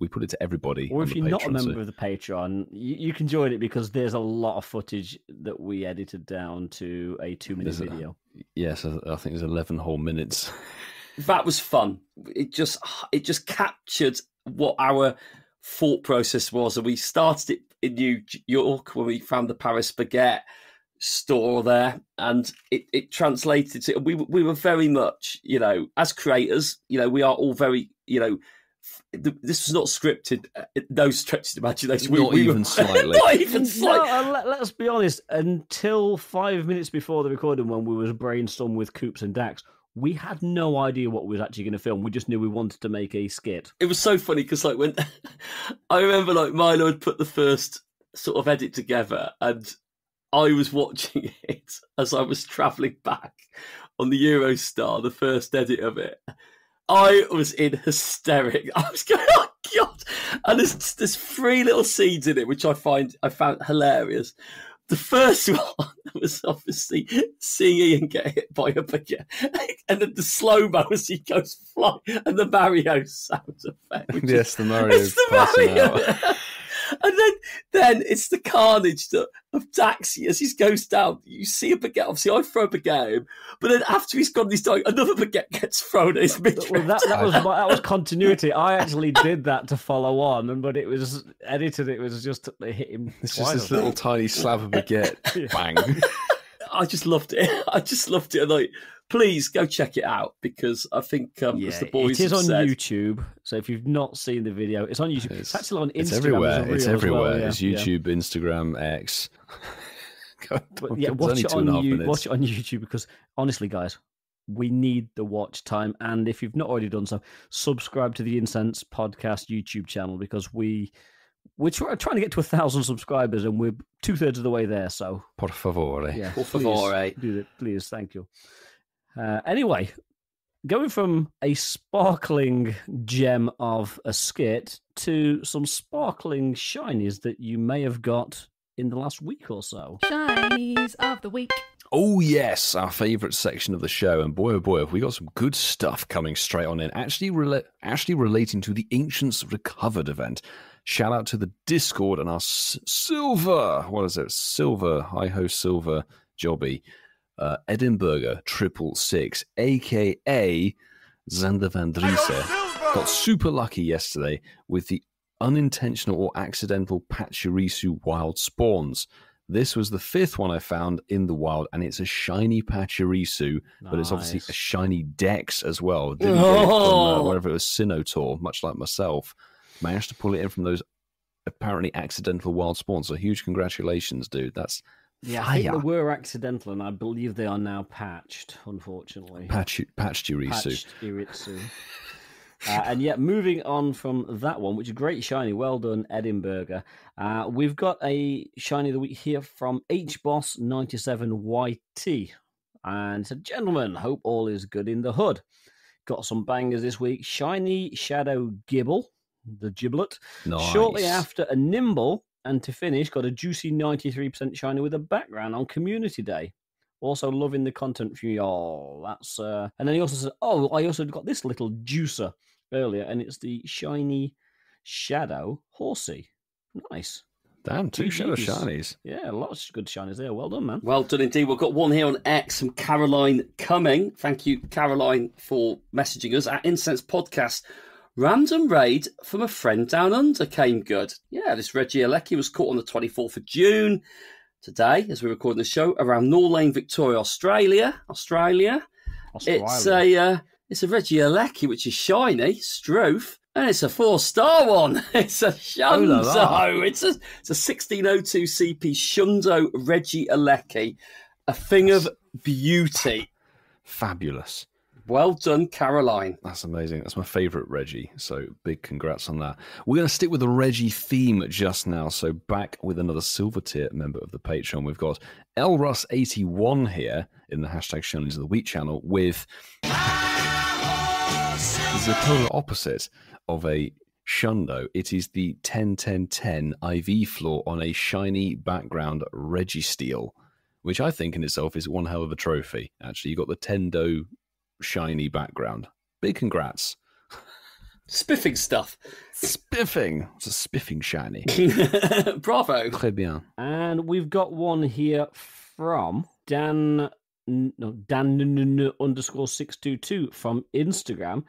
put it to everybody.
Or if you're
Patreon,
not a member of the Patreon, you can join it because there's a lot of footage that we edited down to a 2-minute video.
Yes, I think there's 11 whole minutes.
That was fun. It just captured what our thought process was, and we started it in New York when we found the Paris baguette store there, and it translated to. We were very much, as creators, we are all very, this was not scripted. No stretch of imagination.
Not even slightly.
Not even slightly.
No, let's be honest. Until 5 minutes before the recording, when we was brainstorming with Coops and Dax, we had no idea what we was actually going to film. We just knew we wanted to make a skit.
It was so funny because, when I remember, Milo had put the first sort of edit together, and I was watching it as I was travelling back on the Eurostar, the first edit of it. I was in hysterics. I was going, oh God! And there's 3 little scenes in it which I found hilarious. The first one was obviously seeing Ian get hit by a baguette, and then the slow-mo as he goes flying, and the Mario sound effect.
Yes, the Mario passing out.
And then it's the carnage of Daxi as he goes down. You see a baguette. Obviously, I throw a baguette at him, but then after he's gone, he's dying. Another baguette gets thrown at his midriff.
Well, that was continuity. I actually did that to follow on, but it was edited. It was just they hit him.
It's just this little tiny slab of baguette. Bang.
I just loved it. And please go check it out because I think as the boys
it is on
said,
YouTube. So if you've not seen the video, it's on YouTube. It's actually on Instagram.
It's everywhere.
It's
everywhere.
Well,
It's YouTube, Instagram, X.
Watch it on YouTube because honestly, guys, we need the watch time. And if you've not already done so, subscribe to the Incense Podcast YouTube channel because we're trying to get to 1,000 subscribers and we're 2/3 of the way there. So,
por favore.
Yeah,
por favore.
Do it, please. Thank you. Anyway, going from a sparkling gem of a skit to some sparkling shinies that you may have got in the last week or so.
Shinies of the week.
Oh, yes, our favourite section of the show. And boy, oh boy, have we got some good stuff coming straight on in. Actually relating to the Ancients Recovered event. Shout out to the Discord and our silver hi-ho silver jobby. Edinburgh 666, a.k.a. Xander Van Driese, got super lucky yesterday with the unintentional or accidental Pachirisu wild spawns. This was the 5th one I found in the wild, and it's a shiny Pachirisu, but it's obviously a shiny Dex as well. Didn't get it from wherever it was Sinotaur, much like myself. Managed to pull it in from those apparently accidental wild spawns, so huge congratulations, dude. That's
I think they were accidental, and I believe they are now patched, unfortunately.
Patched Iritsu.
And yet, moving on from that one, which is great shiny, well done, Edinburgh. We've got a shiny of the week here from HBoss97YT. And said, gentlemen, hope all is good in the hood. Got some bangers this week. Shiny Shadow Gibble, the Giblet.
Nice.
Shortly after, a Nimble. And to finish, got a juicy 93% shiny with a background on Community Day. Also loving the content from y'all. That's and then he also said, I also got this little juicer earlier, and it's the shiny Shadow Horsey. Nice.
Damn, 2 Shadow shinies.
Yeah, lots of good shinies there. Well done, man.
Well done indeed. We've got one here on X from Caroline Cumming. Thank you, Caroline, for messaging us at Incense Podcast. Random raid from a friend down under came good. Yeah, this Reggie Alecki was caught on the 24th of June. Today, as we're recording the show, around Norlane, Victoria, Australia. It's a Reggie Alecki, which is shiny, Struth, and it's a 4-star one. It's a Shundo. It's a 1602 CP Shundo Reggie Alecki. A thing of beauty.
Fabulous.
Well done, Caroline.
That's amazing. That's my favourite Reggie, so big congrats on that. We're going to stick with the Reggie theme just now, so back with another silver tier member of the Patreon. We've got Elruss81 here in the hashtag Shinies of the Week channel with... It's the polar opposite of a Shundo. It is the 10-10-10 IV floor on a shiny background Registeel, which I think in itself is one hell of a trophy. Actually, you got the Tendo shiny background. Big congrats.
Spiffing stuff.
Spiffing. It's a spiffing shiny.
Bravo.
Très bien.
And we've got one here from Dan _622 from Instagram.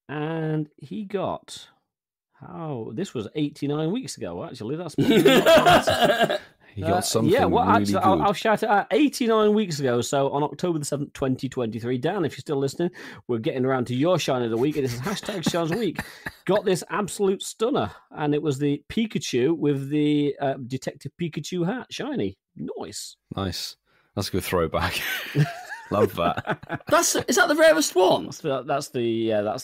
And he got, this was 89 weeks ago, actually. That's
He got something
actually,
good.
I'll shout it out. 89 weeks ago, so on October the 7th, 2023. Dan, if you're still listening, we're getting around to your shine of the week. It is hashtag Shines of the Week. Got this absolute stunner, and it was the Pikachu with the Detective Pikachu hat. Shiny. Nice.
Nice. That's a good throwback. Love that.
Is that the rarest one?
That's the.
I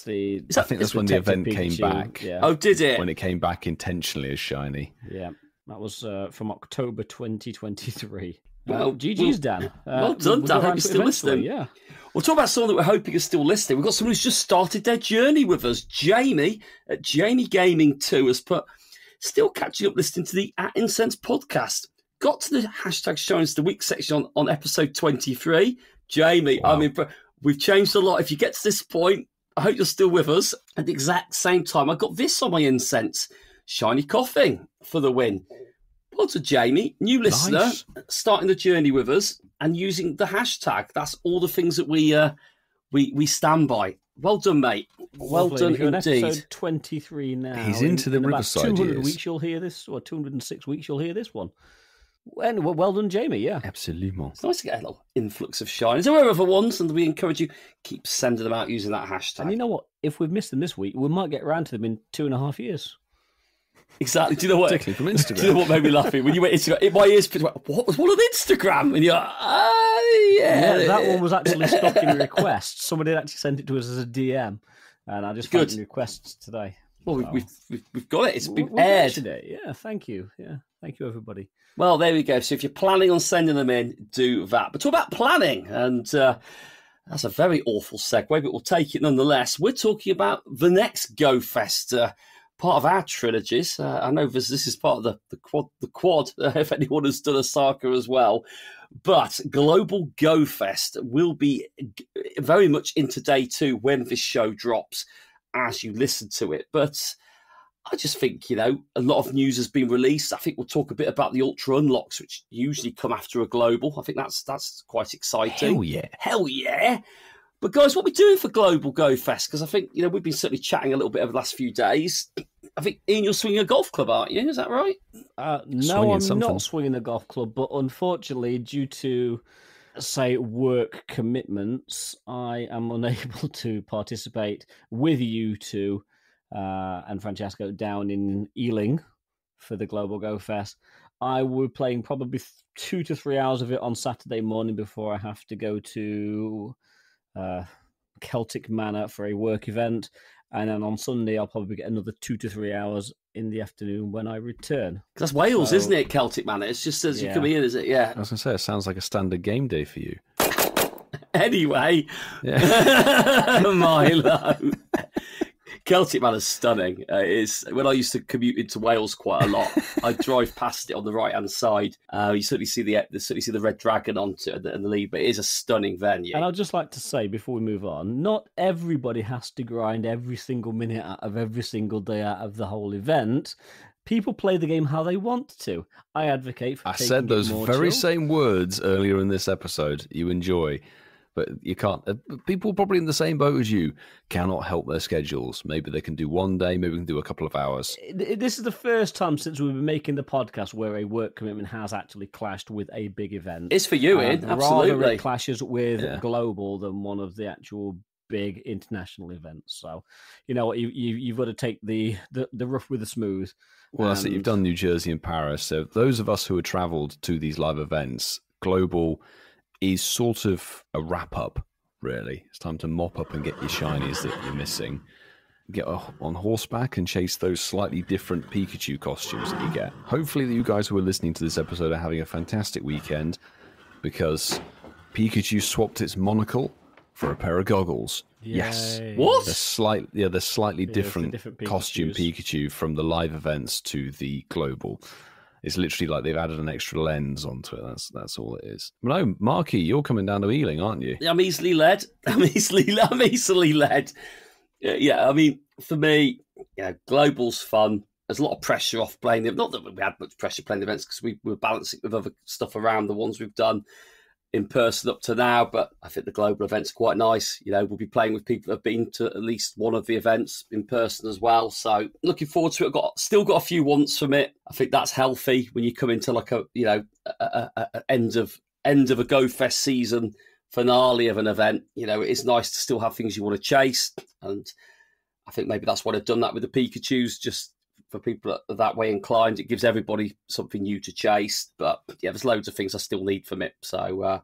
think that's when the event came back.
Yeah.
Oh, did it?
When it came back intentionally as shiny.
Yeah. That was from October 2023.
Well,
GG's, Dan.
Well done, Dan. I hope you're still listening.
Yeah.
We'll talk about someone that we're hoping is still listening. We've got someone who's just started their journey with us. Jamie at Jamie Gaming 2 has put, still catching up listening to the At Incense podcast. Got to the hashtag Shines of the Week section on episode 23. Jamie, wow. I mean, we've changed a lot. If you get to this point, I hope you're still with us. At the exact same time, I got this on my incense. Shiny coughing for the win. Well done, Jamie. New listener,
nice.
Starting the journey with us and using the hashtag. That's all the things that we stand by. Well done, mate. Well done indeed.
Episode 23 now.
He's into the Riverside
about 200
years.
weeks you'll hear this, or 206 weeks you'll hear this one. Well done, Jamie, yeah.
Absolutely.
It's nice to get a little influx of shines. There are other ones, and we encourage you keep sending them out using that hashtag.
And you know what? If we've missed them this week, we might get around to them in 2.5 years.
Exactly. Do you know what?
Particularly from Instagram.
Do you know what made me laughing? When you went Instagram, my ears went, what was one on Instagram? And you're like, yeah.
That one was actually stuck in requests. Somebody actually sent it to us as a DM, and I just found it in requests today.
Well, we've got it. It's been
we've
aired.
Today. Yeah, thank you. Yeah, thank you, everybody.
Well, there we go. So if you're planning on sending them in, do that. But talk about planning, and that's a very awful segue, but we'll take it nonetheless. We're talking about the next GOFest, part of our trilogies. I know this is part of the quad, if anyone has done Osaka as well. But Global GOFest will be very much into day 2 when this show drops, as you listen to it. But I just think, a lot of news has been released. I think we'll talk a bit about the Ultra Unlocks, which usually come after a Global. I think that's quite exciting. Hell yeah. But guys, what are we doing for Global GOFest? Because I think, we've been certainly chatting a little bit over the last few days. I think, Ian, you're swinging a golf club, aren't you? Is that right?
No, I'm not swinging a golf club, but unfortunately, due to, say, work commitments, I am unable to participate with you two and Francesco down in Ealing for the Global GOFest. I will be playing probably 2 to 3 hours of it on Saturday morning before I have to go to Celtic Manor for a work event. And then on Sunday, I'll probably get another 2 to 3 hours in the afternoon when I return.
That's Wales, isn't it, Celtic Manor? It's just as you come in, is it? Yeah.
I was going to say, it sounds like a standard game day for you.
Anyway, Milo. Celtic Manor's stunning. When I used to commute into Wales quite a lot, I drive past it on the right hand side. You certainly see the Red Dragon onto the lead, but it is a stunning venue.
And I'd just like to say before we move on, not everybody has to grind every single minute out of every single day out of the whole event. People play the game how they want to. I advocate for.
I said those very same words earlier in this episode. You enjoy. But you can't. People probably in the same boat as you cannot help their schedules. Maybe they can do one day, maybe we can do a couple of hours.
This is the first time since we've been making the podcast where a work commitment has actually clashed with a big event.
It's for you, Ian. Absolutely.
Rather it clashes with Global than one of the actual big international events. So, you know what, you've got to take the rough with the smooth.
Well, that's it. You've done New Jersey and Paris. So those of us who have travelled to these live events, Global is sort of a wrap-up, really. It's time to mop up and get your shinies that you're missing. Get on horseback and chase those slightly different Pikachu costumes that you get. Hopefully you guys who are listening to this episode are having a fantastic weekend, because Pikachu swapped its monocle for a pair of goggles. Yes.
Yay.
What?
They're slightly different,
different
costume
Pikachus.
Pikachu from the live events to the global. It's literally like they've added an extra lens onto it. That's all it is. No, Marky, you're coming down to Ealing, aren't you?
I'm easily led. I'm easily led. Yeah, I mean, for me, global's fun. There's a lot of pressure off playing them. Not that we had much pressure playing the events because we were balancing with other stuff around the ones we've done in person up to now. But I think the global event's quite nice. We'll be playing with people that have been to at least one of the events in person as well. So looking forward to it. Still got a few wants from it. I think that's healthy when you come into like a end of a GOFest season finale of an event. It is nice to still have things you want to chase, and I think maybe that's why I've done that with the Pikachus, just for people that are that way inclined. It gives everybody something new to chase. But yeah, there's loads of things I still need from it. So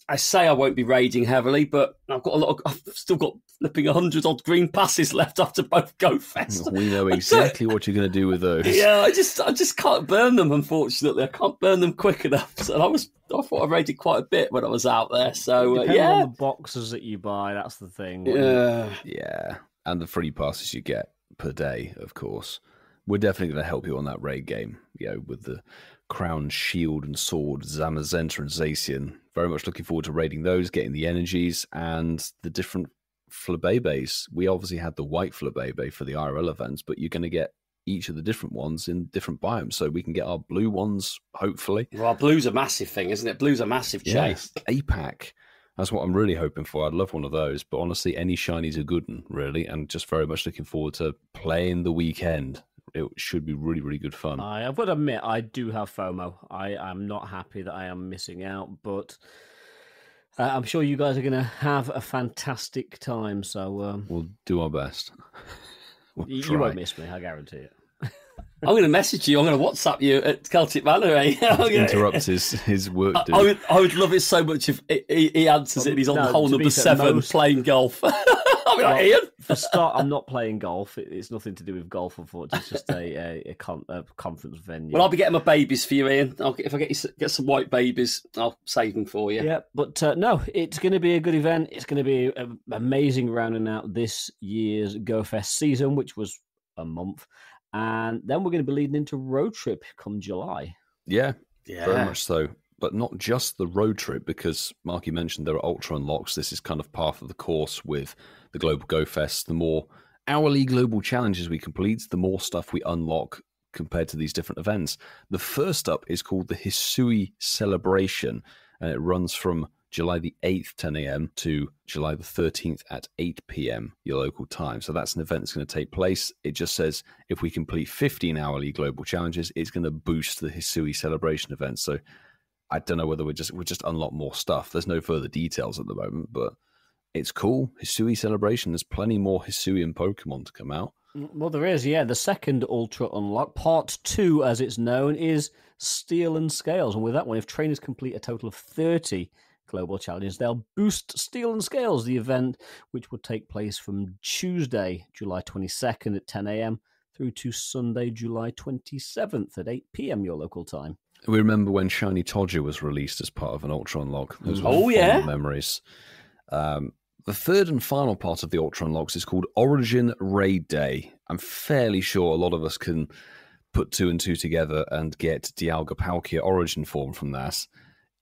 I say I won't be raiding heavily, but I've still got flipping 100 odd green passes left after both GOFests.
We know exactly what you're going to do with those.
Yeah, I just can't burn them, unfortunately. I can't burn them quick enough. So I thought I raided quite a bit when I was out there. So
Depending on the boxes that you buy, that's the thing.
Yeah, and the free passes you get per day, of course. We're definitely going to help you on that raid game, with the Crown, Shield and Sword, Zamazenta and Zacian. Very much looking forward to raiding those, getting the energies and the different Flabébés. We obviously had the white Flabébé for the IRL events, but you're going to get each of the different ones in different biomes, so we can get our blue ones, hopefully.
Well, blue's a massive thing, isn't it? Blue's a massive chase.
Yeah. APAC. That's what I'm really hoping for. I'd love one of those. But honestly, any shinies are good one, really. And just very much looking forward to playing the weekend. It should be really, really good fun.
I've got to admit, I do have FOMO. I am not happy that I am missing out, but I'm sure you guys are going to have a fantastic time. So
we'll do our best.
You won't miss me, I guarantee it.
I'm going to message you. I'm going to WhatsApp you at Celtic Manor.
Interrupts his work.
I would love it so much if he answers it and he's on hole number 7 playing golf. I'll be like, Ian.
For start, I'm not playing golf. It's nothing to do with golf, unfortunately. It's just a conference venue.
Well, I'll be getting my babies for you, Ian. If I get some white babies, I'll save them for you.
Yeah, but no, it's going to be a good event. It's going to be amazing rounding out this year's GOFest season, which was a month. And then we're going to be leading into road trip come July.
Yeah, very much so. But not just the road trip, because Marky mentioned there are ultra unlocks. This is kind of part of the course with the Global GOFest. The more hourly global challenges we complete, the more stuff we unlock compared to these different events. The first up is called the Hisui Celebration, and it runs from July the 8th, 10 a.m. to July the 13th at 8 p.m. your local time. So that's an event that's going to take place. It just says if we complete 15 hourly global challenges, it's going to boost the Hisui Celebration event. So I don't know whether we'll just unlock more stuff. There's no further details at the moment, but it's cool. Hisui Celebration. There's plenty more Hisuian Pokemon to come out.
Well, there is, yeah. The second Ultra Unlock, Part 2, as it's known, is Steel and Scales. And with that one, if trainers complete a total of 30 global challenges, they'll boost Steel and Scales, the event which will take place from Tuesday, July 22nd at 10 a.m. through to Sunday, July 27th at 8 p.m. your local time.
We remember when Shiny Todger was released as part of an Ultra Unlock. Those were fond memories. The third and final part of the Ultra Unlocks is called Origin Raid Day. I'm fairly sure a lot of us can put 2 and 2 together and get Dialga Palkia Origin form from that.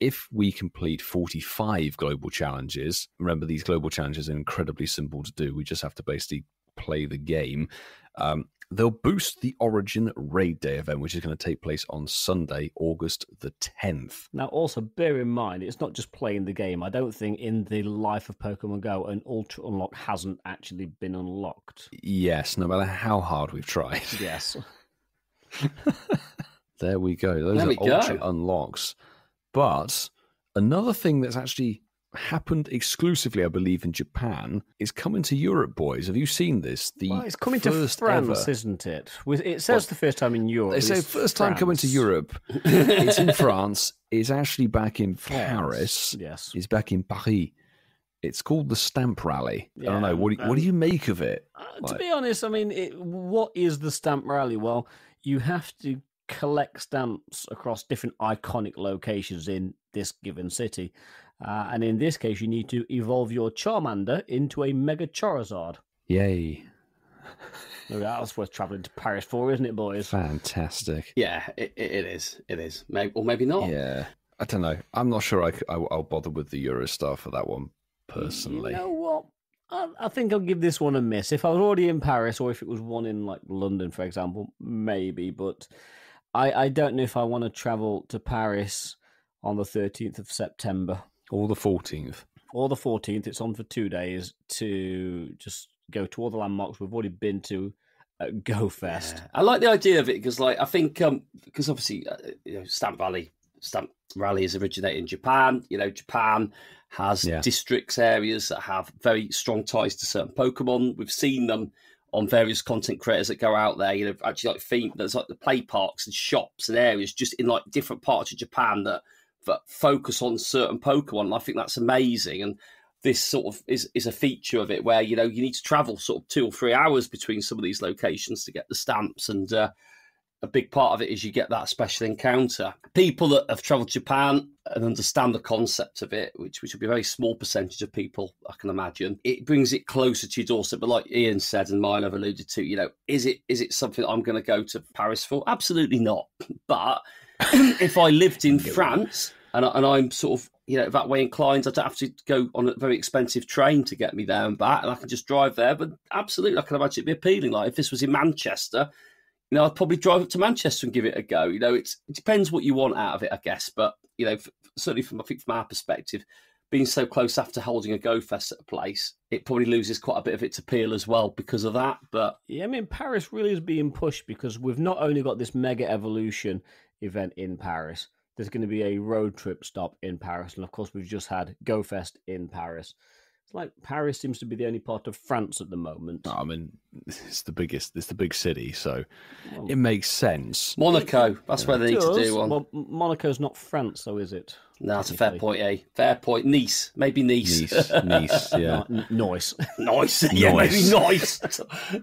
If we complete 45 global challenges, remember these global challenges are incredibly simple to do. We just have to basically play the game. They'll boost the Origin Raid Day event, which is going to take place on Sunday, August the 10th.
Now, also bear in mind, it's not just playing the game. I don't think in the life of Pokemon GO, an Ultra Unlock hasn't actually been unlocked.
Yes, no matter how hard we've tried.
Yes.
There we go. Those are Ultra Unlocks. But another thing that's actually happened exclusively, I believe, in Japan is coming to Europe, boys. Have you seen this?
It's coming to France, isn't it? It says the first time in Europe.
They say first time coming to Europe. It's in France. It's actually back in Paris.
Yes.
It's back in Paris. It's called the Stamp Rally. Yeah. I don't know. What do you make of it?
To be honest, I mean, what is the Stamp Rally? Well, you have to collect stamps across different iconic locations in this given city. And in this case, you need to evolve your Charmander into a Mega Charizard.
Yay.
That's worth travelling to Paris for, isn't it, boys?
Fantastic.
Yeah, it is. It is. Maybe, or maybe not.
Yeah. I don't know. I'm not sure I'll bother with the Eurostar for that one, personally.
You know what? I think I'll give this one a miss. If I was already in Paris, or if it was one in like London, for example, maybe. But I don't know if I want to travel to Paris on the 13th of September.
Or the 14th.
Or the 14th. It's on for 2 days to just go to all the landmarks we've already been to at GOFest.
Yeah. I like the idea of it because, like, I think because obviously, Stamp Rally is originated in Japan. Japan has districts, areas that have very strong ties to certain Pokemon. We've seen them on various content creators that go out there. Actually, like there's like the play parks and shops and areas just in like different parts of Japan that focus on certain Pokemon. And I think that's amazing. And this sort of is a feature of it where, you need to travel sort of 2 or 3 hours between some of these locations to get the stamps. And a big part of it is you get that special encounter. People that have travelled to Japan and understand the concept of it, which would be a very small percentage of people, I can imagine, it brings it closer to your doorstep. But like Ian said, and Milo have alluded to, is it something that I'm going to go to Paris for? Absolutely not. But if I lived in France and I'm sort of, that way inclined, I don't have to go on a very expensive train to get me there and back, and I can just drive there. But absolutely, I can imagine it be appealing. Like if this was in Manchester, I'd probably drive up to Manchester and give it a go. It depends what you want out of it, I guess. But, certainly from our perspective, being so close after holding a GOFest at a place, it probably loses quite a bit of its appeal as well because of that. But
yeah, Paris really is being pushed because we've not only got this Mega Evolution event in Paris, there's going to be a road trip stop in Paris. And of course, we've just had GOFest in Paris. It's like Paris seems to be the only part of France at the moment.
It's the biggest. It's the big city, so it makes sense.
Monaco, that's where they need to do one.
Well, Monaco's not France, though, is it?
No, that's a fair point, eh? Fair point. Nice, maybe Nice.
Nice, yeah.
Nice.
Nice, yeah, maybe nice.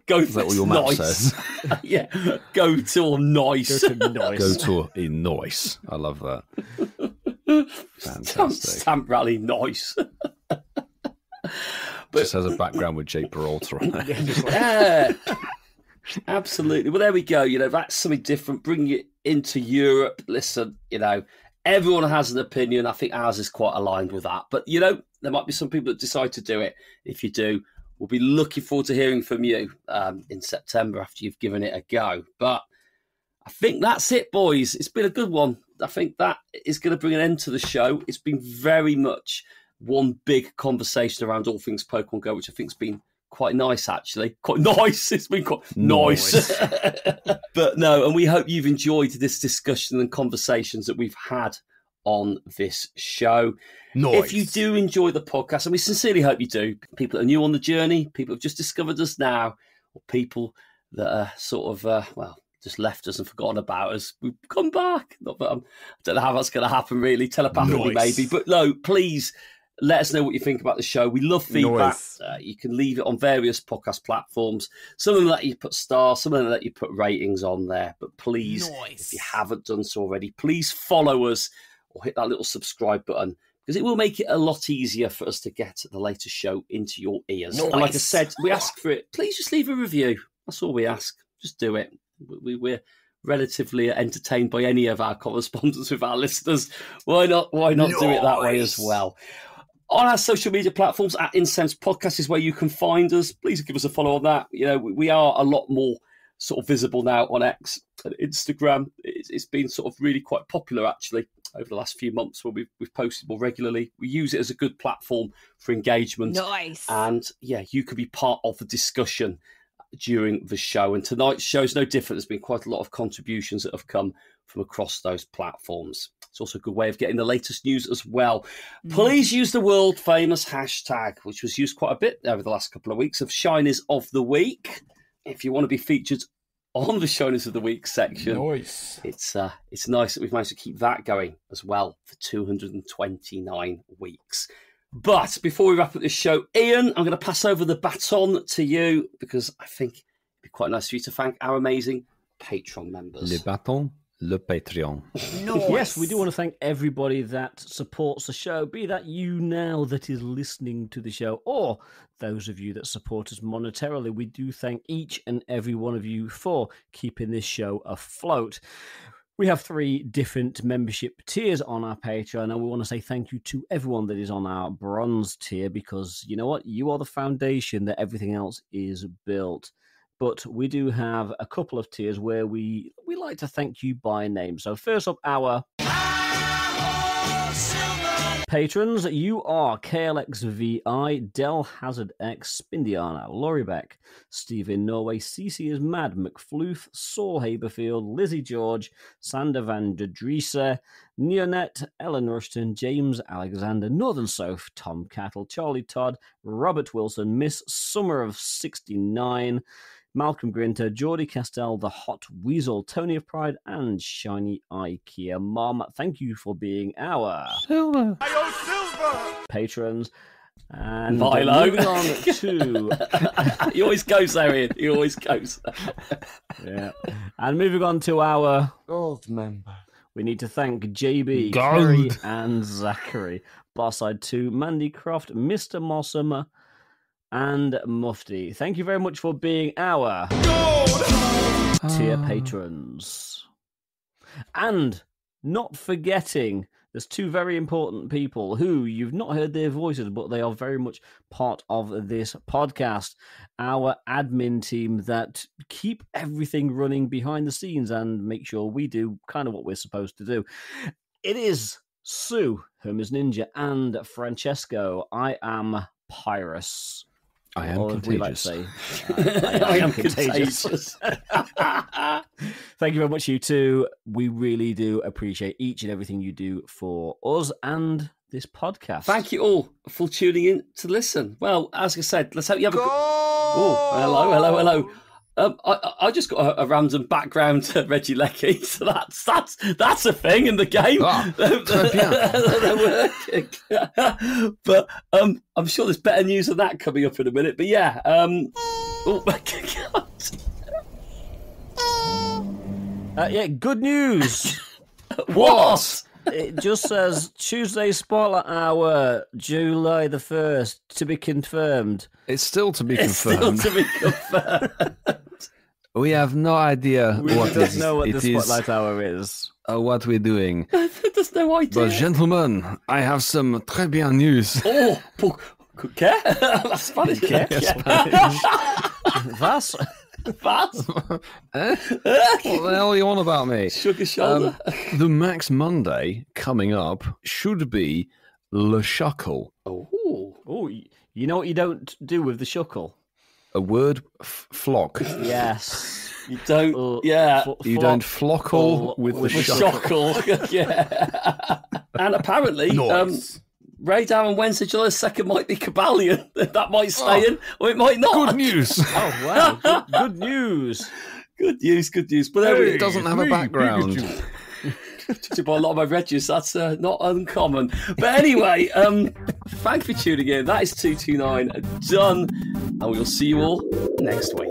Go
Is that what your map says?
Yeah, go to nice.
Go to nice.
Go to nice. I love that. Fantastic.
Stamp Rally nice.
But just has a background with Jake Peralta on it.
Yeah, absolutely. Well, there we go. That's something different. Bring it into Europe. Listen, everyone has an opinion. I think ours is quite aligned with that. But, there might be some people that decide to do it. If you do, we'll be looking forward to hearing from you in September after you've given it a go. But I think that's it, boys. It's been a good one. I think that is going to bring an end to the show. It's been very much one big conversation around all things Pokemon Go, which I think has been quite nice, actually. Quite nice. It's been quite nice. But no, and we hope you've enjoyed this discussion and conversations that we've had on this show.
Nice.
If you do enjoy the podcast, and we sincerely hope you do, people that are new on the journey, people who have just discovered us now, or people that are sort of, just left us and forgotten about us, we've come back. Not that I don't know how that's going to happen, really, telepathically maybe. But no, please let us know what you think about the show. We love feedback.
Nice.
You can leave it on various podcast platforms. Some of them let you put stars, some of them let you put ratings on there. But please, if you haven't done so already, please follow us or hit that little subscribe button, because it will make it a lot easier for us to get the latest show into your ears.
Nice.
And like I said, we ask for it. Please just leave a review. That's all we ask. Just do it. We're relatively entertained by any of our correspondence with our listeners. Why not do it that way as well? On our social media platforms, at Incense Podcast is where you can find us. Please give us a follow on that. We are a lot more sort of visible now on X and Instagram. It's been sort of really quite popular, actually, over the last few months, where we've posted more regularly. We use it as a good platform for engagement.
Nice.
And you could be part of the discussion during the show. And tonight's show is no different. There's been quite a lot of contributions that have come from across those platforms. It's also a good way of getting the latest news as well. Please use the world famous hashtag, which was used quite a bit over the last couple of weeks, of Shinies of the Week. If you want to be featured on the Shinies of the Week section,
Nice.
It's nice that we've managed to keep that going as well for 229 weeks. But before we wrap up this show, Ian, I'm going to pass over the baton to you, because I think it'd be quite nice for you to thank our amazing Patreon members.
Le bâton Le Patreon.
Yes, we do want to thank everybody that supports the show, be that you now that is listening to the show, or those of you that support us monetarily. We do thank each and every one of you for keeping this show afloat. We have 3 different membership tiers on our Patreon, and we want to say thank you to everyone that is on our bronze tier, because you know what? You are the foundation that everything else is built. But we do have a couple of tiers where we like to thank you by name. So first up, our patrons. You are KLXVI, Del Hazard X, Spindiana, Laurie Beck, Stephen Norway, CC is Mad, McFloof, Saul Haberfield, Lizzie George, Sander van der Driese, Neonet, Ellen Rushton, James Alexander, Northern Soph, Tom Cattle, Charlie Todd, Robert Wilson, Miss Summer of 69, Malcolm Grinter, Geordie Castell, The Hot Weasel, Tony of Pride, and Shiny IKEA Mom. Thank you for being our
Silver
patrons. And
Milo.
moving on to...
He always goes there, Ian. He always goes.
Yeah. And moving on to our
Gold member.
we need to thank JB,
Gold.
Kerry, and Zachary. Barside 2, Mandy Croft, Mr. Mossum, and Mufti. Thank you very much for being our tier patrons. And not forgetting, there's 2 very important people who you've not heard their voices, but they are very much part of this podcast. Our admin team that keep everything running behind the scenes and make sure we do kind of what we're supposed to do. It is Sue, Hermes Ninja, and Francesco. I am Pyrus.
I am
Or as we like to
contagious.
say, I am contagious. Thank you very much, you two. We really do appreciate each and everything you do for us and this podcast.
Thank you all for tuning in to listen. Well, as I said, let's hope you have a good... Oh, hello. I just got a random background to Reggie Leckie, so that's a thing in the game. They're working. But I'm sure there's better news than that coming up in a minute. But yeah, oh my God.
Yeah, good news.
What?
It just says Tuesday Spotlight Hour, July the 1st, to be confirmed.
It's still to be
It's
confirmed.
still to be confirmed.
We have no idea
We
what
don't know what
it
the
is,
Spotlight Hour is.
what we're doing.
There's no idea.
But gentlemen, I have some très bien news.
Oh, ¿qué? That's Spanish.
¿Qué? Vas?
What?
What the hell are you on about me?
Sugar shoulder.
The Max Monday coming up should be Le Shuckle.
Oh, you know what you don't do with the shuckle?
A word flock.
Yes.
You don't, yeah.
You don't flockle with the
With
shuckle.
shockle. Yeah. And apparently,
Nice.
Radar on Wednesday, July 2nd might be Cabalion. That might stay in, or it might not.
Good news.
Oh, wow. Good news.
Good news. But there
It doesn't have a background.
Judging by a lot of my Regis, that's not uncommon. But anyway, thank you for tuning in. That is 229 done. And we will see you all next week.